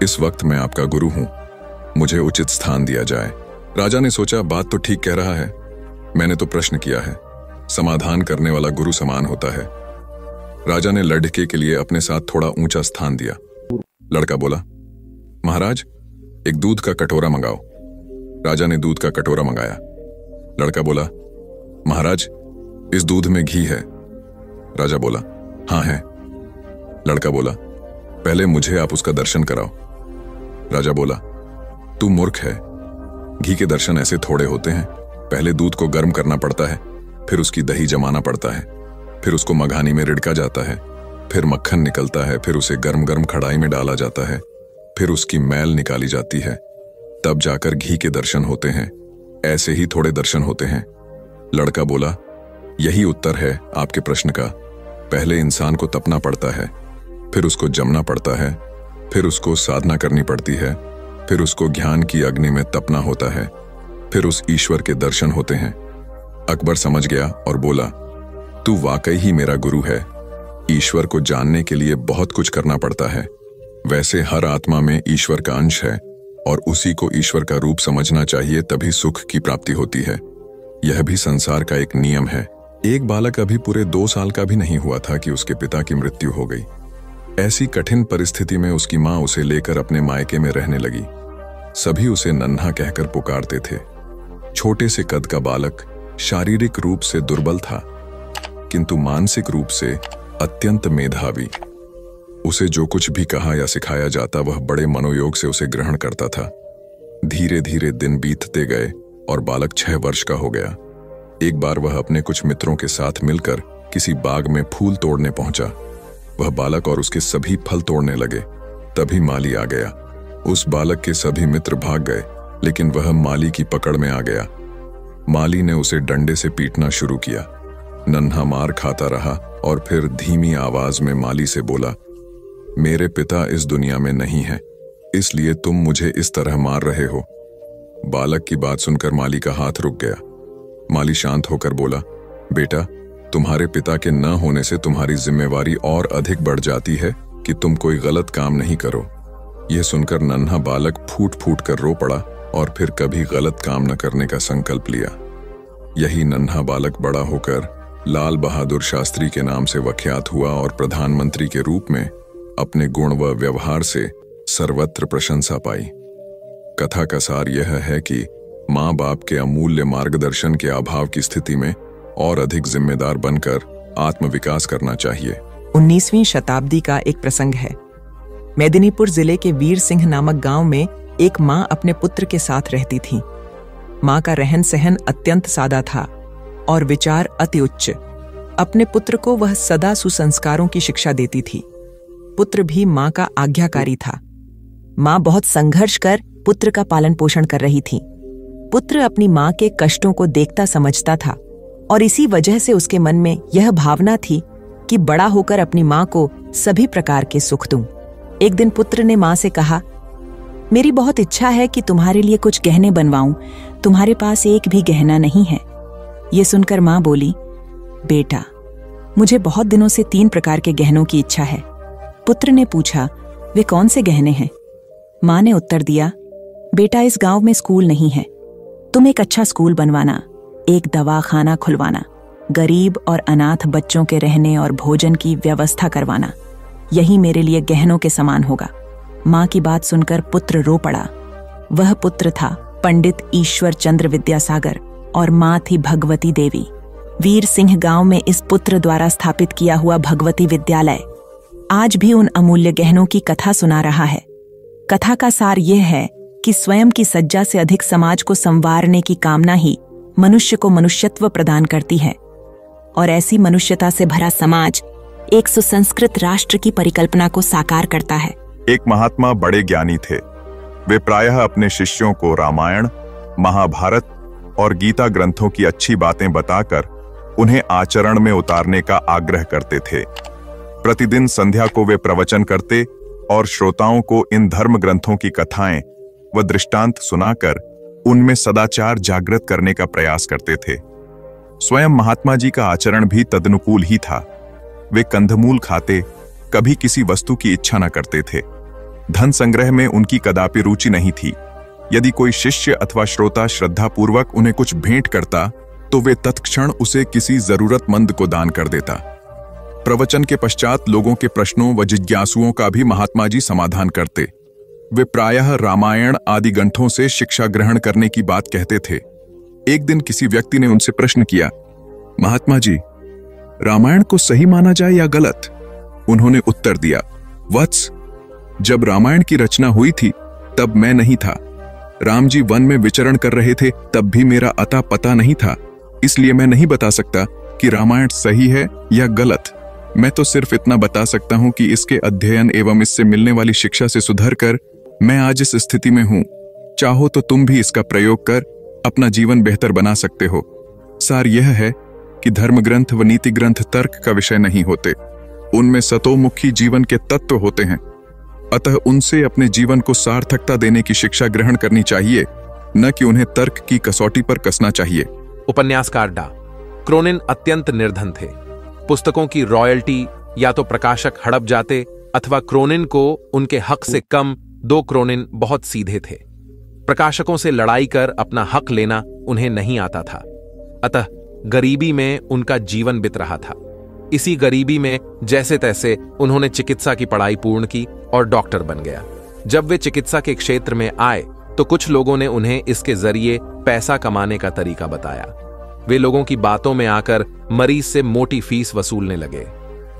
इस वक्त मैं आपका गुरु हूं, मुझे उचित स्थान दिया जाए। राजा ने सोचा, बात तो ठीक कह रहा है, मैंने तो प्रश्न किया है, समाधान करने वाला गुरु समान होता है। राजा ने लड़के के लिए अपने साथ थोड़ा ऊंचा स्थान दिया। लड़का बोला, महाराज एक दूध का कटोरा मंगाओ। राजा ने दूध का कटोरा मंगाया। लड़का बोला, महाराज इस दूध में घी है। राजा बोला, हाँ है। लड़का बोला, पहले मुझे आप उसका दर्शन कराओ। राजा बोला, तू मूर्ख है, घी के दर्शन ऐसे थोड़े होते हैं। पहले दूध को गर्म करना पड़ता है, फिर उसकी दही जमाना पड़ता है, फिर उसको मघानी में रिड़का जाता है, फिर मक्खन निकलता है, फिर उसे गर्म गर्म कढ़ाई में डाला जाता है, फिर उसकी मैल निकाली जाती है, तब जाकर घी के दर्शन होते हैं। ऐसे ही थोड़े दर्शन होते हैं। लड़का बोला, यही उत्तर है आपके प्रश्न का। पहले इंसान को तपना पड़ता है, फिर उसको जमना पड़ता है, फिर उसको साधना करनी पड़ती है, फिर उसको ज्ञान की अग्नि में तपना होता है, फिर उस ईश्वर के दर्शन होते हैं। अकबर समझ गया और बोला, तू वाकई ही मेरा गुरु है। ईश्वर को जानने के लिए बहुत कुछ करना पड़ता है। वैसे हर आत्मा में ईश्वर का अंश है और उसी को ईश्वर का रूप समझना चाहिए, तभी सुख की प्राप्ति होती है। यह भी संसार का एक नियम है। एक बालक अभी पूरे 2 साल का भी नहीं हुआ था कि उसके पिता की मृत्यु हो गई। ऐसी कठिन परिस्थिति में उसकी मां उसे लेकर अपने मायके में रहने लगी। सभी उसे नन्हा कहकर पुकारते थे। छोटे से कद का बालक शारीरिक रूप से दुर्बल था, किंतु मानसिक रूप से अत्यंत मेधावी। उसे जो कुछ भी कहा या सिखाया जाता वह बड़े मनोयोग से उसे ग्रहण करता था। धीरे धीरे दिन बीतते गए और बालक 6 वर्ष का हो गया। एक बार वह अपने कुछ मित्रों के साथ मिलकर किसी बाग में फूल तोड़ने पहुंचा। वह बालक और उसके सभी फल तोड़ने लगे। तभी माली आ गया। उस बालक के सभी मित्र भाग गए, लेकिन वह माली की पकड़ में आ गया। माली ने उसे डंडे से पीटना शुरू किया। नन्हा मार खाता रहा और फिर धीमी आवाज में माली से बोला, मेरे पिता इस दुनिया में नहीं है, इसलिए तुम मुझे इस तरह मार रहे हो। बालक की बात सुनकर माली का हाथ रुक गया। माली शांत होकर बोला, बेटा, तुम्हारे पिता के न होने से तुम्हारी जिम्मेवारी और अधिक बढ़ जाती है कि तुम कोई गलत काम नहीं करो। यह सुनकर नन्हा बालक फूट फूट कर रो पड़ा और फिर कभी गलत काम न करने का संकल्प लिया। यही नन्हा बालक बड़ा होकर लाल बहादुर शास्त्री के नाम से विख्यात हुआ और प्रधानमंत्री के रूप में अपने गुण व व्यवहार से सर्वत्र प्रशंसा पाई। कथा का सार यह है कि माँ बाप के अमूल्य मार्गदर्शन के अभाव की स्थिति में और अधिक जिम्मेदार बनकर आत्मविकास करना चाहिए। 19वीं शताब्दी का एक प्रसंग है। मेदिनीपुर जिले के वीर सिंह नामक गांव में एक माँ अपने पुत्र के साथ रहती थी। माँ का रहन सहन अत्यंत सादा था और विचार अति उच्च। अपने पुत्र को वह सदा सुसंस्कारों की शिक्षा देती थी। पुत्र भी माँ का आज्ञाकारी था। माँ बहुत संघर्ष कर पुत्र का पालन पोषण कर रही थी। पुत्र अपनी माँ के कष्टों को देखता समझता था और इसी वजह से उसके मन में यह भावना थी कि बड़ा होकर अपनी माँ को सभी प्रकार के सुख दूं। एक दिन पुत्र ने माँ से कहा, मेरी बहुत इच्छा है कि तुम्हारे लिए कुछ गहने बनवाऊं, तुम्हारे पास एक भी गहना नहीं है। ये सुनकर माँ बोली, बेटा, मुझे बहुत दिनों से 3 प्रकार के गहनों की इच्छा है। पुत्र ने पूछा, वे कौन से गहने हैं? माँ ने उत्तर दिया, बेटा, इस गांव में स्कूल नहीं है, तुम एक अच्छा स्कूल बनवाना, एक दवाखाना खुलवाना, गरीब और अनाथ बच्चों के रहने और भोजन की व्यवस्था करवाना, यही मेरे लिए गहनों के समान होगा। माँ की बात सुनकर पुत्र रो पड़ा। वह पुत्र था पंडित ईश्वर चंद्र विद्यासागर और माँ थी भगवती देवी। वीर सिंह गांव में इस पुत्र द्वारा स्थापित किया हुआ भगवती विद्यालय आज भी उन अमूल्य गहनों की कथा सुना रहा है। कथा का सार यह है कि स्वयं की सज्जा से अधिक समाज को संवारने की कामना ही मनुष्य को मनुष्यत्व प्रदान करती है और ऐसी मनुष्यता से भरा समाज एक सुसंस्कृत राष्ट्र की परिकल्पना को साकार करता है। एक महात्मा बड़े ज्ञानी थे। वे प्रायः अपने शिष्यों को रामायण, महाभारत और गीता ग्रंथों की अच्छी बातें बताकर उन्हें आचरण में उतारने का आग्रह करते थे। प्रतिदिन संध्या को वे प्रवचन करते और श्रोताओं को इन धर्म ग्रंथों की कथाएं व दृष्टांत सुनाकर उनमें सदाचार जागृत करने का प्रयास करते थे। स्वयं महात्मा जी का आचरण भी तदनुकूल ही था। वे कंदमूल खाते, कभी किसी वस्तु की इच्छा न करते थे। धन संग्रह में उनकी कदापि रुचि नहीं थी। यदि कोई शिष्य अथवा श्रोता श्रद्धापूर्वक उन्हें कुछ भेंट करता तो वे तत्क्षण उसे किसी जरूरतमंद को दान कर देता। प्रवचन के पश्चात लोगों के प्रश्नों व जिज्ञासुओं का भी महात्मा जी समाधान करते। वे प्रायः रामायण आदि ग्रंथों से शिक्षा ग्रहण करने की बात कहते थे। एक दिन किसी व्यक्ति ने उनसे प्रश्न किया, महात्मा जी, रामायण को सही माना जाए या गलत? उन्होंने उत्तर दिया, वत्स, जब रामायण की रचना हुई थी तब मैं नहीं था। राम जी वन में विचरण कर रहे थे, तब भी मेरा अता पता नहीं था, इसलिए मैं नहीं बता सकता कि रामायण सही है या गलत। मैं तो सिर्फ इतना बता सकता हूं कि इसके अध्ययन एवं इससे मिलने वाली शिक्षा से सुधरकर मैं आज इस स्थिति में हूं। चाहो तो तुम भी इसका प्रयोग कर अपना जीवन बेहतर बना सकते हो। सार यह है कि धर्म ग्रंथ व नीति ग्रंथ तर्क का विषय नहीं होते, उनमें सतोमुखी जीवन के तत्व होते हैं। अतः उनसे अपने जीवन को सार्थकता देने की शिक्षा ग्रहण करनी चाहिए, न कि उन्हें तर्क की कसौटी पर कसना चाहिए। उपन्यासकार डा क्रोनिन अत्यंत निर्धन थे। पुस्तकों की रॉयल्टी या तो प्रकाशक हड़प जाते अथवा क्रोनिन को उनके हक से कम 2 क्रोनिन बहुत सीधे थे। प्रकाशकों से लड़ाई कर अपना हक लेना उन्हें नहीं आता था, अतः गरीबी में उनका जीवन बीत रहा था। इसी गरीबी में जैसे तैसे उन्होंने चिकित्सा की पढ़ाई पूर्ण की और डॉक्टर बन गया। जब वे चिकित्सा के क्षेत्र में आए तो कुछ लोगों ने उन्हें इसके जरिए पैसा कमाने का तरीका बताया। वे लोगों की बातों में आकर मरीज से मोटी फीस वसूलने लगे।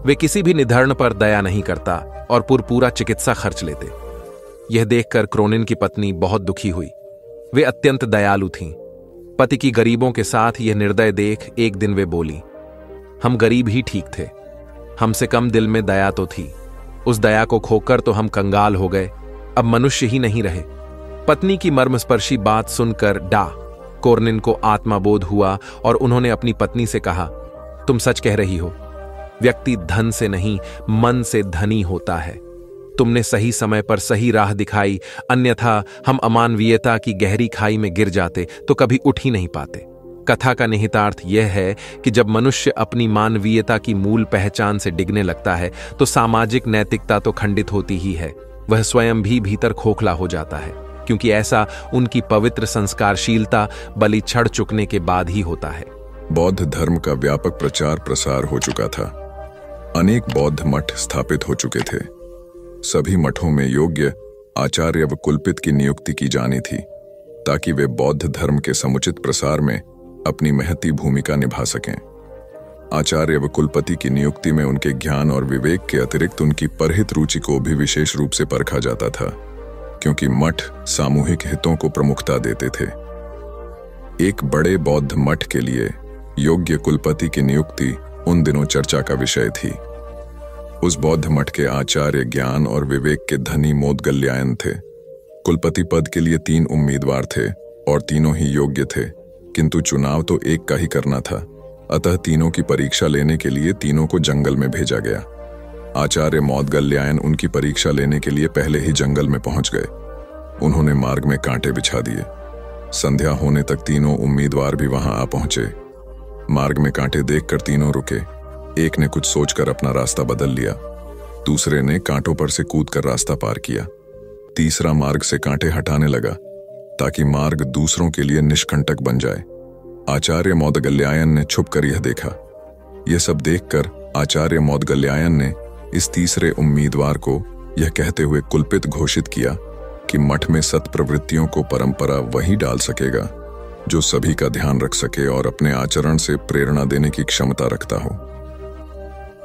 वे किसी भी निधन पर दया नहीं करता और पूरा चिकित्सा खर्च लेते। यह देखकर क्रोनिन की पत्नी बहुत दुखी हुई। वे अत्यंत दयालु थीं। पति की गरीबों के साथ यह निर्दय देख एक दिन वे बोली, हम गरीब ही ठीक थे, हमसे कम दिल में दया तो थी। उस दया को खोकर तो हम कंगाल हो गए, अब मनुष्य ही नहीं रहे। पत्नी की मर्मस्पर्शी बात सुनकर डा क्रोनिन को आत्मबोध हुआ और उन्होंने अपनी पत्नी से कहा, तुम सच कह रही हो। व्यक्ति धन से नहीं मन से धनी होता है। तुमने सही समय पर सही राह दिखाई, अन्यथा हम अमानवीयता की गहरी खाई में गिर जाते तो कभी उठ ही नहीं पाते। कथा का निहितार्थ यह है कि जब मनुष्य अपनी मानवीयता की मूल पहचान से डिगने लगता है तो सामाजिक नैतिकता तो खंडित होती ही है, वह स्वयं भी भीतर खोखला हो जाता है, क्योंकि ऐसा उनकी पवित्र संस्कारशीलता बलि चढ़ चुकने के बाद ही होता है। बौद्ध धर्म का व्यापक प्रचार प्रसार हो चुका था। अनेक बौद्ध मठ स्थापित हो चुके थे। सभी मठों में योग्य आचार्य व कुलपित की नियुक्ति की जानी थी ताकि वे बौद्ध धर्म के समुचित प्रसार में अपनी महती भूमिका निभा सकें। आचार्य व कुलपति की नियुक्ति में उनके ज्ञान और विवेक के अतिरिक्त उनकी परहित रुचि को भी विशेष रूप से परखा जाता था, क्योंकि मठ सामूहिक हितों को प्रमुखता देते थे। एक बड़े बौद्ध मठ के लिए योग्य कुलपति की नियुक्ति उन दिनों चर्चा का विषय थी। उस बौद्ध मठ के आचार्य ज्ञान और विवेक के धनी मोदगल्यायन थे। कुलपति पद के लिए 3 उम्मीदवार थे और तीनों ही योग्य थे, किंतु चुनाव तो एक का ही करना था, अतः तीनों की परीक्षा लेने के लिए तीनों को जंगल में भेजा गया। आचार्य मोदगल्यायन उनकी परीक्षा लेने के लिए पहले ही जंगल में पहुंच गए। उन्होंने मार्ग में कांटे बिछा दिए। संध्या होने तक तीनों उम्मीदवार भी वहां आ पहुंचे। मार्ग में कांटे देखकर तीनों रुके। एक ने कुछ सोचकर अपना रास्ता बदल लिया, दूसरे ने कांटों पर से कूदकर रास्ता पार किया, तीसरा मार्ग से कांटे हटाने लगा ताकि मार्ग दूसरों के लिए निष्कंटक बन जाए। आचार्य मोदगल्यायन ने छुपकर यह देखा। यह सब देखकर आचार्य मोदगल्यायन ने इस तीसरे उम्मीदवार को यह कहते हुए कुलपित घोषित किया कि मठ में सत्प्रवृत्तियों को परंपरा वही डाल सकेगा जो सभी का ध्यान रख सके और अपने आचरण से प्रेरणा देने की क्षमता रखता हो।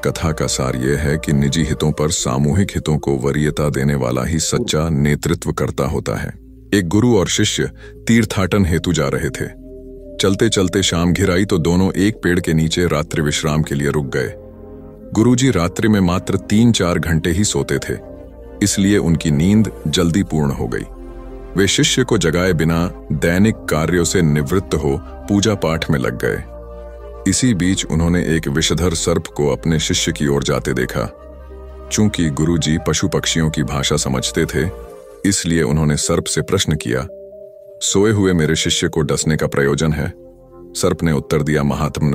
कथा का सार यह है कि निजी हितों पर सामूहिक हितों को वरीयता देने वाला ही सच्चा नेतृत्व करता होता है। एक गुरु और शिष्य तीर्थाटन हेतु जा रहे थे। चलते चलते शाम घिर आई तो दोनों एक पेड़ के नीचे रात्रि विश्राम के लिए रुक गए। गुरुजी रात्रि में मात्र 3-4 घंटे ही सोते थे, इसलिए उनकी नींद जल्दी पूर्ण हो गई। वे शिष्य को जगाए बिना दैनिक कार्यों से निवृत्त हो पूजा पाठ में लग गए। इसी बीच उन्होंने एक विषधर सर्प को अपने शिष्य की ओर जाते देखा। चूंकि गुरुजी पशु पक्षियों की भाषा समझते थे, इसलिए उन्होंने सर्प से प्रश्न किया, सोए हुए मेरे शिष्य को डसने का प्रयोजन है? सर्प ने उत्तर दिया, महात्मन,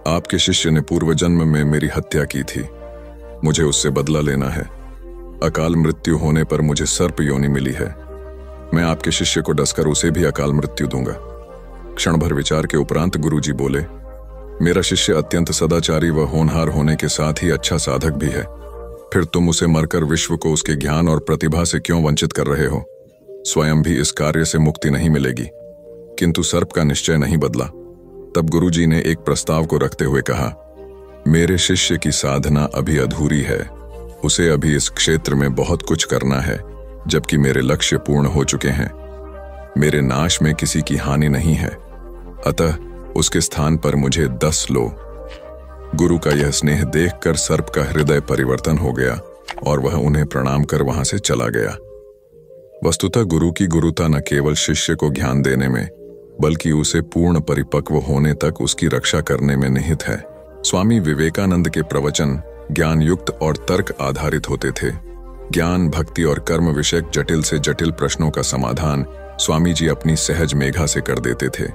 आपके शिष्य ने पूर्व जन्म में मेरी हत्या की थी, मुझे उससे बदला लेना है। अकाल मृत्यु होने पर मुझे सर्प योनि मिली है। मैं आपके शिष्य को डसकर उसे भी अकाल मृत्यु दूंगा। क्षण भर विचार के उपरांत गुरुजी बोले, मेरा शिष्य अत्यंत सदाचारी व होनहार होने के साथ ही अच्छा साधक भी है। फिर तुम उसे मरकर विश्व को उसके ज्ञान और प्रतिभा से क्यों वंचित कर रहे हो? स्वयं भी इस कार्य से मुक्ति नहीं मिलेगी। किंतु सर्प का निश्चय नहीं बदला। तब गुरुजी ने एक प्रस्ताव को रखते हुए कहा, मेरे शिष्य की साधना अभी अधूरी है, उसे अभी इस क्षेत्र में बहुत कुछ करना है, जबकि मेरे लक्ष्य पूर्ण हो चुके हैं। मेरे नाश में किसी की हानि नहीं है, अतः उसके स्थान पर मुझे 10 लो। गुरु का यह स्नेह देखकर सर्प का हृदय परिवर्तन हो गया और वह उन्हें प्रणाम कर वहां से चला गया। वस्तुतः गुरु की गुरुता न केवल शिष्य को ज्ञान देने में, बल्कि उसे पूर्ण परिपक्व होने तक उसकी रक्षा करने में निहित है। स्वामी विवेकानंद के प्रवचन ज्ञान युक्त और तर्क आधारित होते थे। ज्ञान, भक्ति और कर्म विषयक जटिल से जटिल प्रश्नों का समाधान स्वामी जी अपनी सहज मेघा से कर देते थे।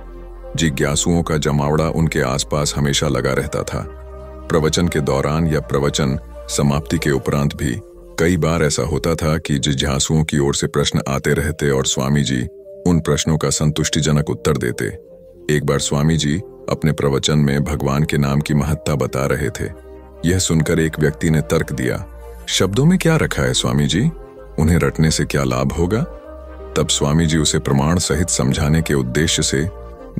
जिज्ञासुओं का जमावड़ा उनके आसपास हमेशा लगा रहता था। प्रवचन के दौरान या प्रवचन समाप्ति के उपरांत भी कई बार ऐसा होता था कि जिज्ञासुओं की ओर से प्रश्न आते रहते और स्वामी जी उन प्रश्नों का संतुष्टिजनक उत्तर देते। एक बार स्वामी जी अपने प्रवचन में भगवान के नाम की महत्ता बता रहे थे। यह सुनकर एक व्यक्ति ने तर्क दिया, शब्दों में क्या रखा है स्वामी जी, उन्हें रटने से क्या लाभ होगा? तब स्वामी जी उसे प्रमाण सहित समझाने के उद्देश्य से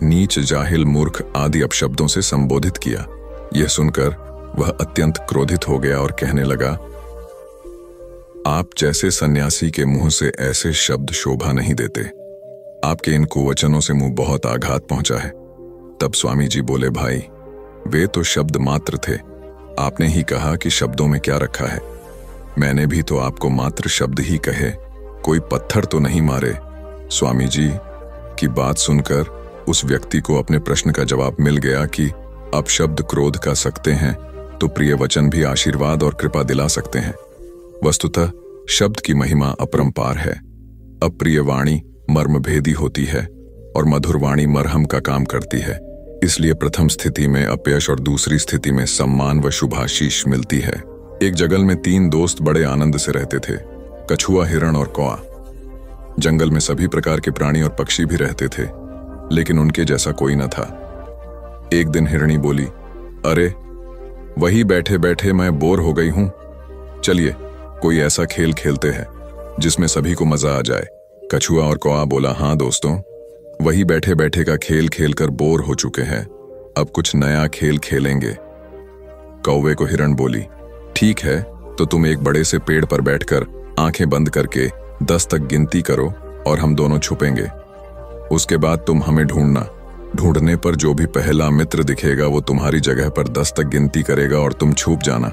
नीच, जाहिल, मूर्ख आदि अपशब्दों से संबोधित किया। यह सुनकर वह अत्यंत क्रोधित हो गया और कहने लगा, आप जैसे सन्यासी के मुंह से ऐसे शब्द शोभा नहीं देते। आपके इन कुवचनों से मुंह बहुत आघात पहुंचा है। तब स्वामी जी बोले, भाई वे तो शब्द मात्र थे, आपने ही कहा कि शब्दों में क्या रखा है। मैंने भी तो आपको मात्र शब्द ही कहे, कोई पत्थर तो नहीं मारे। स्वामी जी की बात सुनकर उस व्यक्ति को अपने प्रश्न का जवाब मिल गया कि अब शब्द क्रोध का सकते हैं तो प्रिय वचन भी आशीर्वाद और कृपा दिला सकते हैं। वस्तुतः शब्द की महिमा अपरंपार है। अप्रिय वाणी मर्मभेदी होती है और मधुर वाणी मरहम का काम करती है। इसलिए प्रथम स्थिति में अपयश और दूसरी स्थिति में सम्मान व शुभाशीष मिलती है। एक जंगल में 3 दोस्त बड़े आनंद से रहते थे, कछुआ, हिरण और कौआ। जंगल में सभी प्रकार के प्राणी और पक्षी भी रहते थे, लेकिन उनके जैसा कोई न था। एक दिन हिरणी बोली, अरे वही बैठे बैठे मैं बोर हो गई हूं, चलिए कोई ऐसा खेल खेलते हैं जिसमें सभी को मजा आ जाए। कछुआ और कौआ बोला, हाँ दोस्तों, वही बैठे बैठे का खेल खेलकर बोर हो चुके हैं, अब कुछ नया खेल खेलेंगे। कौवे को हिरण बोली, ठीक है, तो तुम एक बड़े से पेड़ पर बैठकर आंखें बंद करके 10 तक गिनती करो और हम दोनों छुपेंगे। उसके बाद तुम हमें ढूंढना। ढूंढने पर जो भी पहला मित्र दिखेगा वो तुम्हारी जगह पर 10 तक गिनती करेगा और तुम छुप जाना।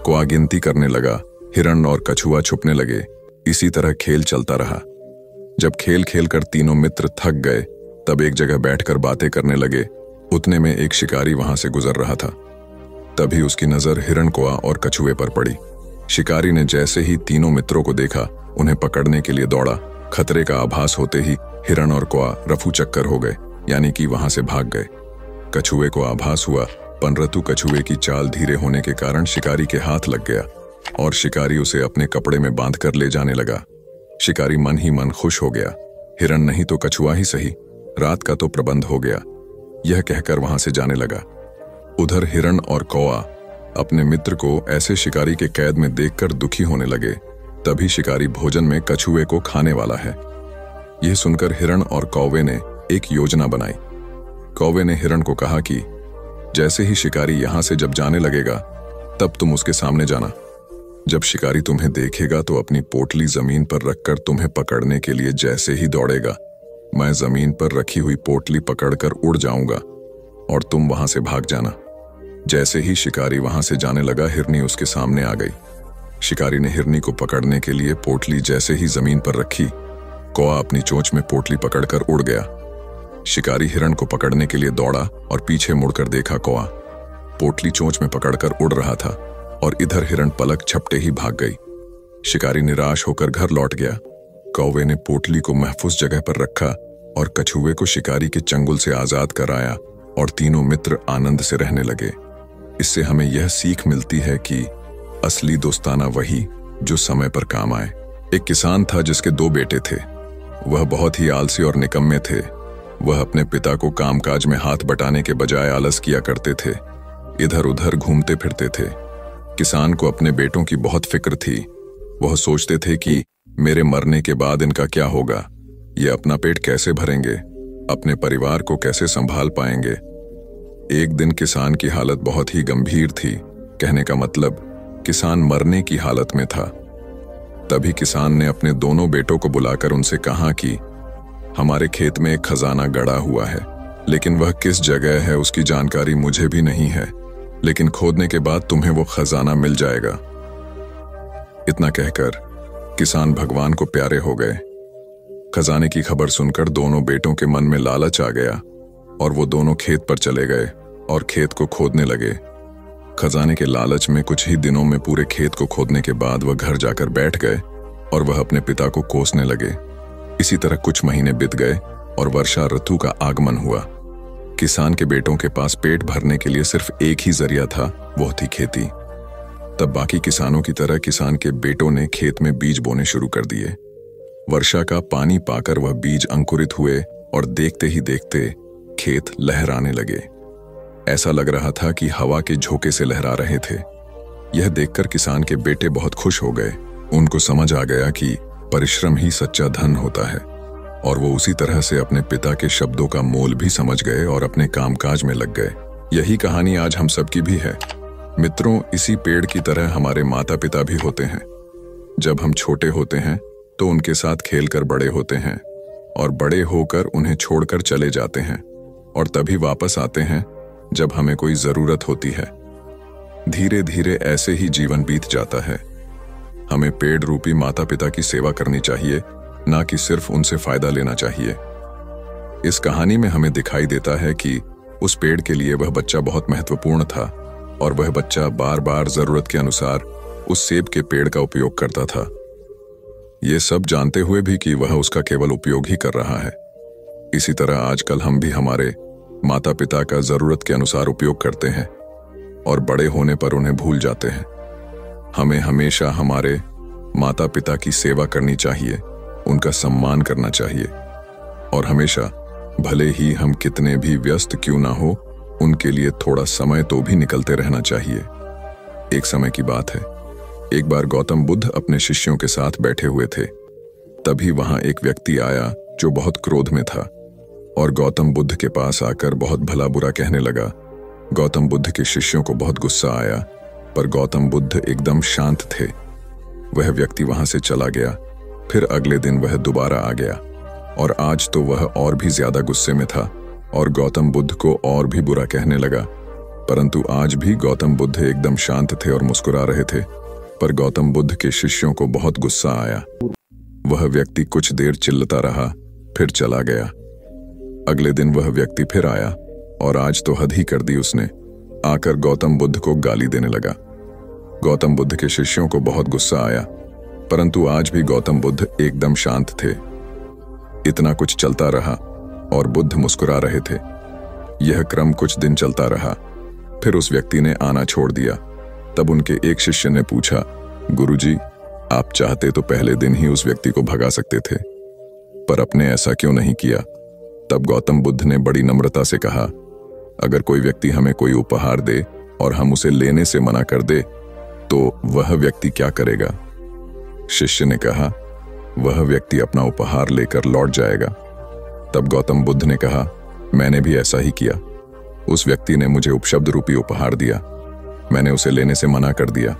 कौआ गिनती करने लगा, हिरण और कछुआ छुपने लगे। इसी तरह खेल चलता रहा। जब खेल खेलकर तीनों मित्र थक गए, तब एक जगह बैठकर बातें करने लगे। उतने में एक शिकारी वहां से गुजर रहा था। तभी उसकी नजर हिरण, कौआ और कछुए पर पड़ी। शिकारी ने जैसे ही तीनों मित्रों को देखा, उन्हें पकड़ने के लिए दौड़ा। खतरे का आभास होते ही हिरण और कौआ रफू चक्कर हो गए, यानी कि वहां से भाग गए। कछुए को आभास हुआ, परंतु कछुए की चाल धीरे होने के कारण शिकारी के हाथ लग गया और शिकारी उसे अपने कपड़े में बांधकर ले जाने लगा। शिकारी मन ही मन खुश हो गया, हिरण नहीं तो कछुआ ही सही, रात का तो प्रबंध हो गया, यह कहकर वहां से जाने लगा। उधर हिरण और कौआ अपने मित्र को ऐसे शिकारी के कैद में देखकर दुखी होने लगे। तभी शिकारी भोजन में कछुए को खाने वाला है। यह सुनकर हिरण और कौवे ने एक योजना बनाई। कौवे ने हिरण को कहा कि जैसे ही शिकारी यहां से जब जाने लगेगा, तब तुम उसके सामने जाना। जब शिकारी तुम्हें देखेगा तो अपनी पोटली जमीन पर रखकर तुम्हें पकड़ने के लिए जैसे ही दौड़ेगा, मैं जमीन पर रखी हुई पोटली पकड़कर उड़ जाऊंगा और तुम वहां से भाग जाना। जैसे ही शिकारी वहां से जाने लगा, हिरनी उसके सामने आ गई। शिकारी ने हिरनी को पकड़ने के लिए पोटली जैसे ही जमीन पर रखी, कौआ अपनी चोंच में पोटली पकड़कर उड़ गया। शिकारी हिरण को पकड़ने के लिए दौड़ा और पीछे मुड़कर देखा, कौआ पोटली चोंच में पकड़कर उड़ रहा था और इधर हिरण पलक झपटे ही भाग गई। शिकारी निराश होकर घर लौट गया। कौवे ने पोटली को महफूज जगह पर रखा और कछुए को शिकारी के चंगुल से आजाद कराया और तीनों मित्र आनंद से रहने लगे। इससे हमें यह सीख मिलती है कि असली दोस्ताना वही जो समय पर काम आए। एक किसान था जिसके 2 बेटे थे। वह बहुत ही आलसी और निकम्मे थे। वह अपने पिता को कामकाज में हाथ बटाने के बजाय आलस किया करते थे, इधर उधर घूमते फिरते थे। किसान को अपने बेटों की बहुत फिक्र थी। वह सोचते थे कि मेरे मरने के बाद इनका क्या होगा, ये अपना पेट कैसे भरेंगे, अपने परिवार को कैसे संभाल पाएंगे। एक दिन किसान की हालत बहुत ही गंभीर थी, कहने का मतलब किसान मरने की हालत में था। तभी किसान ने अपने दोनों बेटों को बुलाकर उनसे कहा कि हमारे खेत में एक खजाना गड़ा हुआ है, लेकिन वह किस जगह है उसकी जानकारी मुझे भी नहीं है, लेकिन खोदने के बाद तुम्हें वो खजाना मिल जाएगा। इतना कहकर किसान भगवान को प्यारे हो गए। खजाने की खबर सुनकर दोनों बेटों के मन में लालच आ गया और वो दोनों खेत पर चले गए और खेत को खोदने लगे। खजाने के लालच में कुछ ही दिनों में पूरे खेत को खोदने के बाद वह घर जाकर बैठ गए और वह अपने पिता को कोसने लगे। इसी तरह कुछ महीने बीत गए और वर्षा ऋतु का आगमन हुआ। किसान के बेटों के पास पेट भरने के लिए सिर्फ एक ही जरिया था, वो थी खेती। तब बाकी किसानों की तरह किसान के बेटों ने खेत में बीज बोने शुरू कर दिए। वर्षा का पानी पाकर वह बीज अंकुरित हुए और देखते ही देखते खेत लहराने लगे। ऐसा लग रहा था कि हवा के झोंके से लहरा रहे थे। यह देखकर किसान के बेटे बहुत खुश हो गए। उनको समझ आ गया कि परिश्रम ही सच्चा धन होता है, और वो उसी तरह से अपने पिता के शब्दों का मोल भी समझ गए और अपने कामकाज में लग गए। यही कहानी आज हम सबकी भी है। मित्रों, इसी पेड़ की तरह हमारे माता पिता भी होते हैं। जब हम छोटे होते हैं तो उनके साथ खेलकर बड़े होते हैं, और बड़े होकर उन्हें छोड़कर चले जाते हैं, और तभी वापस आते हैं जब हमें कोई जरूरत होती है। धीरे धीरे ऐसे ही जीवन बीत जाता है। हमें पेड़ रूपी माता पिता की सेवा करनी चाहिए, ना कि सिर्फ उनसे फायदा लेना चाहिए। इस कहानी में हमें दिखाई देता है कि उस पेड़ के लिए वह बच्चा बहुत महत्वपूर्ण था, और वह बच्चा बार बार जरूरत के अनुसार उस सेब के पेड़ का उपयोग करता था, ये सब जानते हुए भी कि वह उसका केवल उपयोग ही कर रहा है। इसी तरह आजकल हम भी हमारे माता पिता का जरूरत के अनुसार उपयोग करते हैं, और बड़े होने पर उन्हें भूल जाते हैं। हमें हमेशा हमारे माता पिता की सेवा करनी चाहिए, उनका सम्मान करना चाहिए, और हमेशा भले ही हम कितने भी व्यस्त क्यों ना हो, उनके लिए थोड़ा समय तो भी निकलते रहना चाहिए। एक समय की बात है, एक बार गौतम बुद्ध अपने शिष्यों के साथ बैठे हुए थे। तभी वहां एक व्यक्ति आया जो बहुत क्रोध में था, और गौतम बुद्ध के पास आकर बहुत भला बुरा कहने लगा। गौतम बुद्ध के शिष्यों को बहुत गुस्सा आया, पर गौतम बुद्ध एकदम शांत थे। वह व्यक्ति वहां से चला गया। फिर अगले दिन वह दोबारा आ गया, और आज तो वह और भी ज्यादा गुस्से में था और गौतम बुद्ध को और भी बुरा कहने लगा। परंतु आज भी गौतम बुद्ध एकदम शांत थे और मुस्कुरा रहे थे, पर गौतम बुद्ध के शिष्यों को बहुत गुस्सा आया। वह व्यक्ति कुछ देर चिल्लाता रहा, फिर चला गया। अगले दिन वह व्यक्ति फिर आया, और आज तो हद ही कर दी उसने। आकर गौतम बुद्ध को गाली देने लगा। गौतम बुद्ध के शिष्यों को बहुत गुस्सा आया, परंतु आज भी गौतम बुद्ध एकदम शांत थे। इतना कुछ चलता रहा और बुद्ध मुस्कुरा रहे थे। यह क्रम कुछ दिन चलता रहा। फिर उस व्यक्ति ने आना छोड़ दिया। तब उनके एक शिष्य ने पूछा, गुरुजी, आप चाहते तो पहले दिन ही उस व्यक्ति को भगा सकते थे, पर आपने ऐसा क्यों नहीं किया? तब गौतम बुद्ध ने बड़ी नम्रता से कहा, अगर कोई व्यक्ति हमें कोई उपहार दे और हम उसे लेने से मना कर दे, तो वह व्यक्ति क्या करेगा? शिष्य ने कहा, वह व्यक्ति अपना उपहार लेकर लौट जाएगा। तब गौतम बुद्ध ने कहा, मैंने भी ऐसा ही किया। उस व्यक्ति ने मुझे उपशब्द रूपी उपहार दिया, मैंने उसे लेने से मना कर दिया,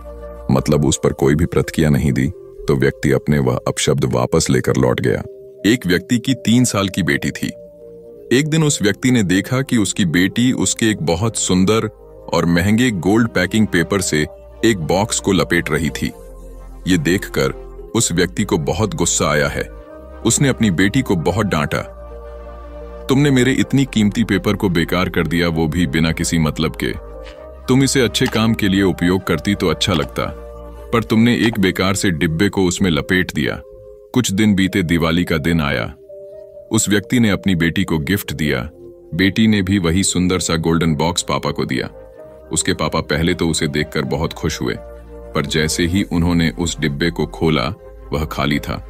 मतलब उस पर कोई भी प्रतिक्रिया नहीं दी, तो व्यक्ति अपने वह अपशब्द वापस लेकर लौट गया। एक व्यक्ति की 3 साल की बेटी थी। एक दिन उस व्यक्ति ने देखा कि उसकी बेटी उसके एक बहुत सुंदर और महंगे गोल्ड पैकिंग पेपर से एक बॉक्स को लपेट रही थी। ये देखकर उस व्यक्ति को बहुत गुस्सा आया है। उसने अपनी बेटी को बहुत डांटा, तुमने मेरे इतनी कीमती पेपर को बेकार कर दिया, वो भी बिना किसी मतलब के। तुम इसे अच्छे काम के लिए उपयोग करती तो अच्छा लगता, पर तुमने एक बेकार से डिब्बे को उसमें लपेट दिया। कुछ दिन बीते, दिवाली का दिन आया। उस व्यक्ति ने अपनी बेटी को गिफ्ट दिया। बेटी ने भी वही सुंदर सा गोल्डन बॉक्स पापा को दिया। उसके पापा पहले तो उसे देखकर बहुत खुश हुए, पर जैसे ही उन्होंने उस डिब्बे को खोला, वह खाली था।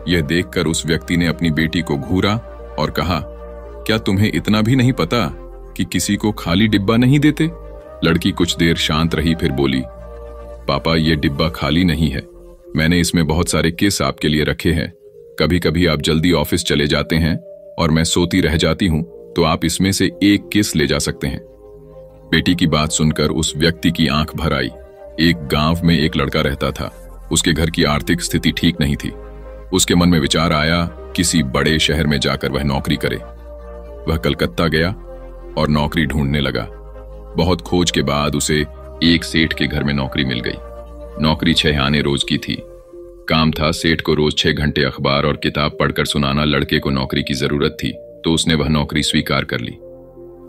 यह देखकर उस व्यक्ति ने अपनी बेटी को घूरा और कहा, क्या तुम्हें इतना भी नहीं पता कि किसी को खाली डिब्बा नहीं देते? लड़की कुछ देर शांत रही, फिर बोली, पापा, यह डिब्बा खाली नहीं है, मैंने इसमें बहुत सारे किस आपके लिए रखे हैं। कभी कभी आप जल्दी ऑफिस चले जाते हैं और मैं सोती रह जाती हूं, तो आप इसमें से एक किस ले जा सकते हैं। बेटी की बात सुनकर उस व्यक्ति की आंख भर आई। एक गांव में एक लड़का रहता था। उसके घर की आर्थिक स्थिति ठीक नहीं थी। उसके मन में विचार आया, किसी बड़े शहर में जाकर वह नौकरी करे। वह कलकत्ता गया और नौकरी ढूंढने लगा। बहुत खोज के बाद उसे एक सेठ के घर में नौकरी मिल गई। नौकरी 6 आने रोज की थी। काम था सेठ को रोज 6 घंटे अखबार और किताब पढ़कर सुनाना। लड़के को नौकरी की जरूरत थी, तो उसने वह नौकरी स्वीकार कर ली।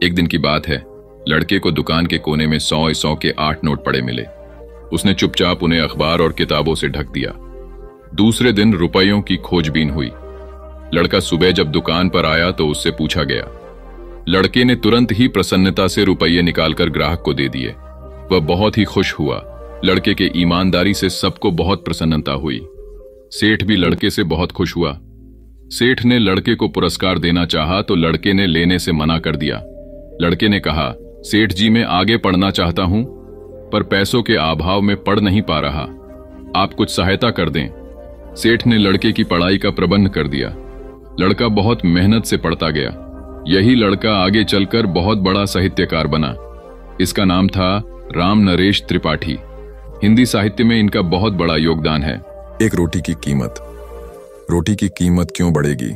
एक दिन की बात है, लड़के को दुकान के कोने में 100 के 8 नोट पड़े मिले। उसने चुपचाप उन्हें अखबार और किताबों से ढक दिया। दूसरे दिन रुपयों की खोजबीन हुई। लड़का सुबह जब दुकान पर आया तो उससे पूछा गया। लड़के ने तुरंत ही प्रसन्नता से रुपये निकालकर ग्राहक को दे दिए। वह बहुत ही खुश हुआ। लड़के के ईमानदारी से सबको बहुत प्रसन्नता हुई। सेठ भी लड़के से बहुत खुश हुआ। सेठ ने लड़के को पुरस्कार देना चाहा तो लड़के ने लेने से मना कर दिया। लड़के ने कहा, सेठ जी मैं आगे पढ़ना चाहता हूं, पर पैसों के अभाव में पढ़ नहीं पा रहा, आप कुछ सहायता कर दें। सेठ ने लड़के की पढ़ाई का प्रबंध कर दिया। लड़का बहुत मेहनत से पढ़ता गया। यही लड़का आगे चलकर बहुत बड़ा साहित्यकार बना। इसका नाम था राम नरेश त्रिपाठी। हिंदी साहित्य में इनका बहुत बड़ा योगदान है। एक रोटी की कीमत। रोटी की कीमत क्यों बढ़ेगी?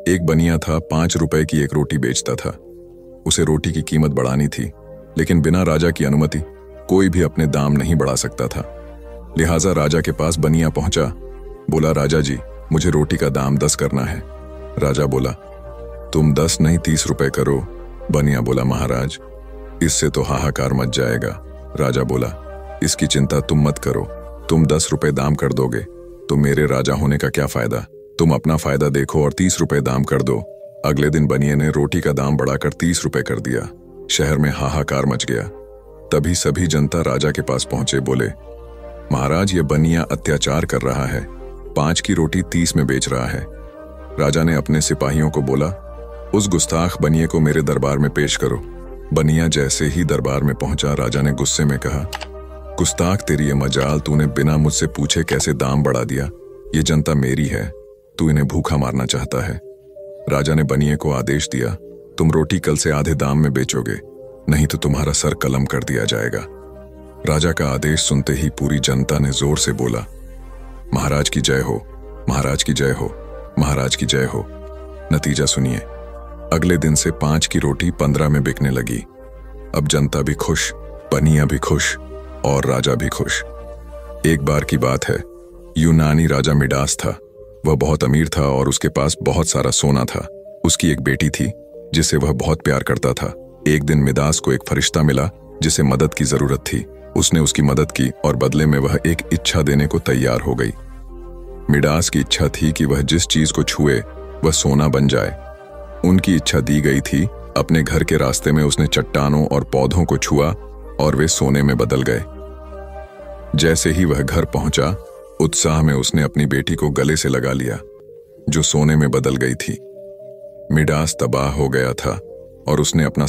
एक बनिया था, 5 रुपए की एक रोटी बेचता था। उसे रोटी की कीमत बढ़ानी थी, लेकिन बिना राजा की अनुमति कोई भी अपने दाम नहीं बढ़ा सकता था। लिहाजा राजा के पास बनिया पहुंचा। बोला, राजा जी मुझे रोटी का दाम 10 करना है। राजा बोला, तुम 10 नहीं 30 रुपए करो। बनिया बोला, महाराज इससे तो हाहाकार मच जाएगा। राजा बोला, इसकी चिंता तुम मत करो, तुम 10 रुपए दाम कर दोगे तो मेरे राजा होने का क्या फायदा? तुम अपना फायदा देखो और 30 रुपए दाम कर दो। अगले दिन बनिए ने रोटी का दाम बढ़ाकर 30 रुपए कर दिया। शहर में हाहाकार मच गया। तभी सभी जनता राजा के पास पहुंचे। बोले, महाराज ये बनिया अत्याचार कर रहा है, 5 की रोटी 30 में बेच रहा है। राजा ने अपने सिपाहियों को बोला, उस गुस्ताख बनिए को मेरे दरबार में पेश करो। बनिया जैसे ही दरबार में पहुंचा, राजा ने गुस्से में कहा, गुस्ताख तेरी ये मजाल, तूने बिना मुझसे पूछे कैसे दाम बढ़ा दिया? ये जनता मेरी है, तू इन्हें भूखा मारना चाहता है। राजा ने बनिए को आदेश दिया, तुम रोटी कल से आधे दाम में बेचोगे, नहीं तो तुम्हारा सर कलम कर दिया जाएगा। राजा का आदेश सुनते ही पूरी जनता ने जोर से बोला, महाराज की जय हो, महाराज की जय हो, महाराज की जय हो। नतीजा सुनिए, अगले दिन से 5 की रोटी 15 में बिकने लगी। अब जनता भी खुश, बनिया भी खुश और राजा भी खुश। एक बार की बात है, यूनानी राजा मिडास था। वह बहुत अमीर था और उसके पास बहुत सारा सोना था। उसकी एक बेटी थी जिसे वह बहुत प्यार करता था। एक दिन मिडास को एक फरिश्ता मिला जिसे मदद की जरूरत थी। उसने उसकी मदद की और बदले में वह एक इच्छा देने को तैयार हो गई। मिडास की इच्छा थी कि वह जिस चीज को छुए वह सोना बन जाए। उनकी इच्छा दी गई थी। अपने घर के रास्ते में उसने चट्टानों और पौधों को छुआ और वे सोने में बदल गए। जैसे ही वह घर पहुंचा, उत्साह में उसने अपनी बेटी को गले से लगा लिया, जो सोने में बदल गई थी। मिडास तबाह हो गया था और उसने अपना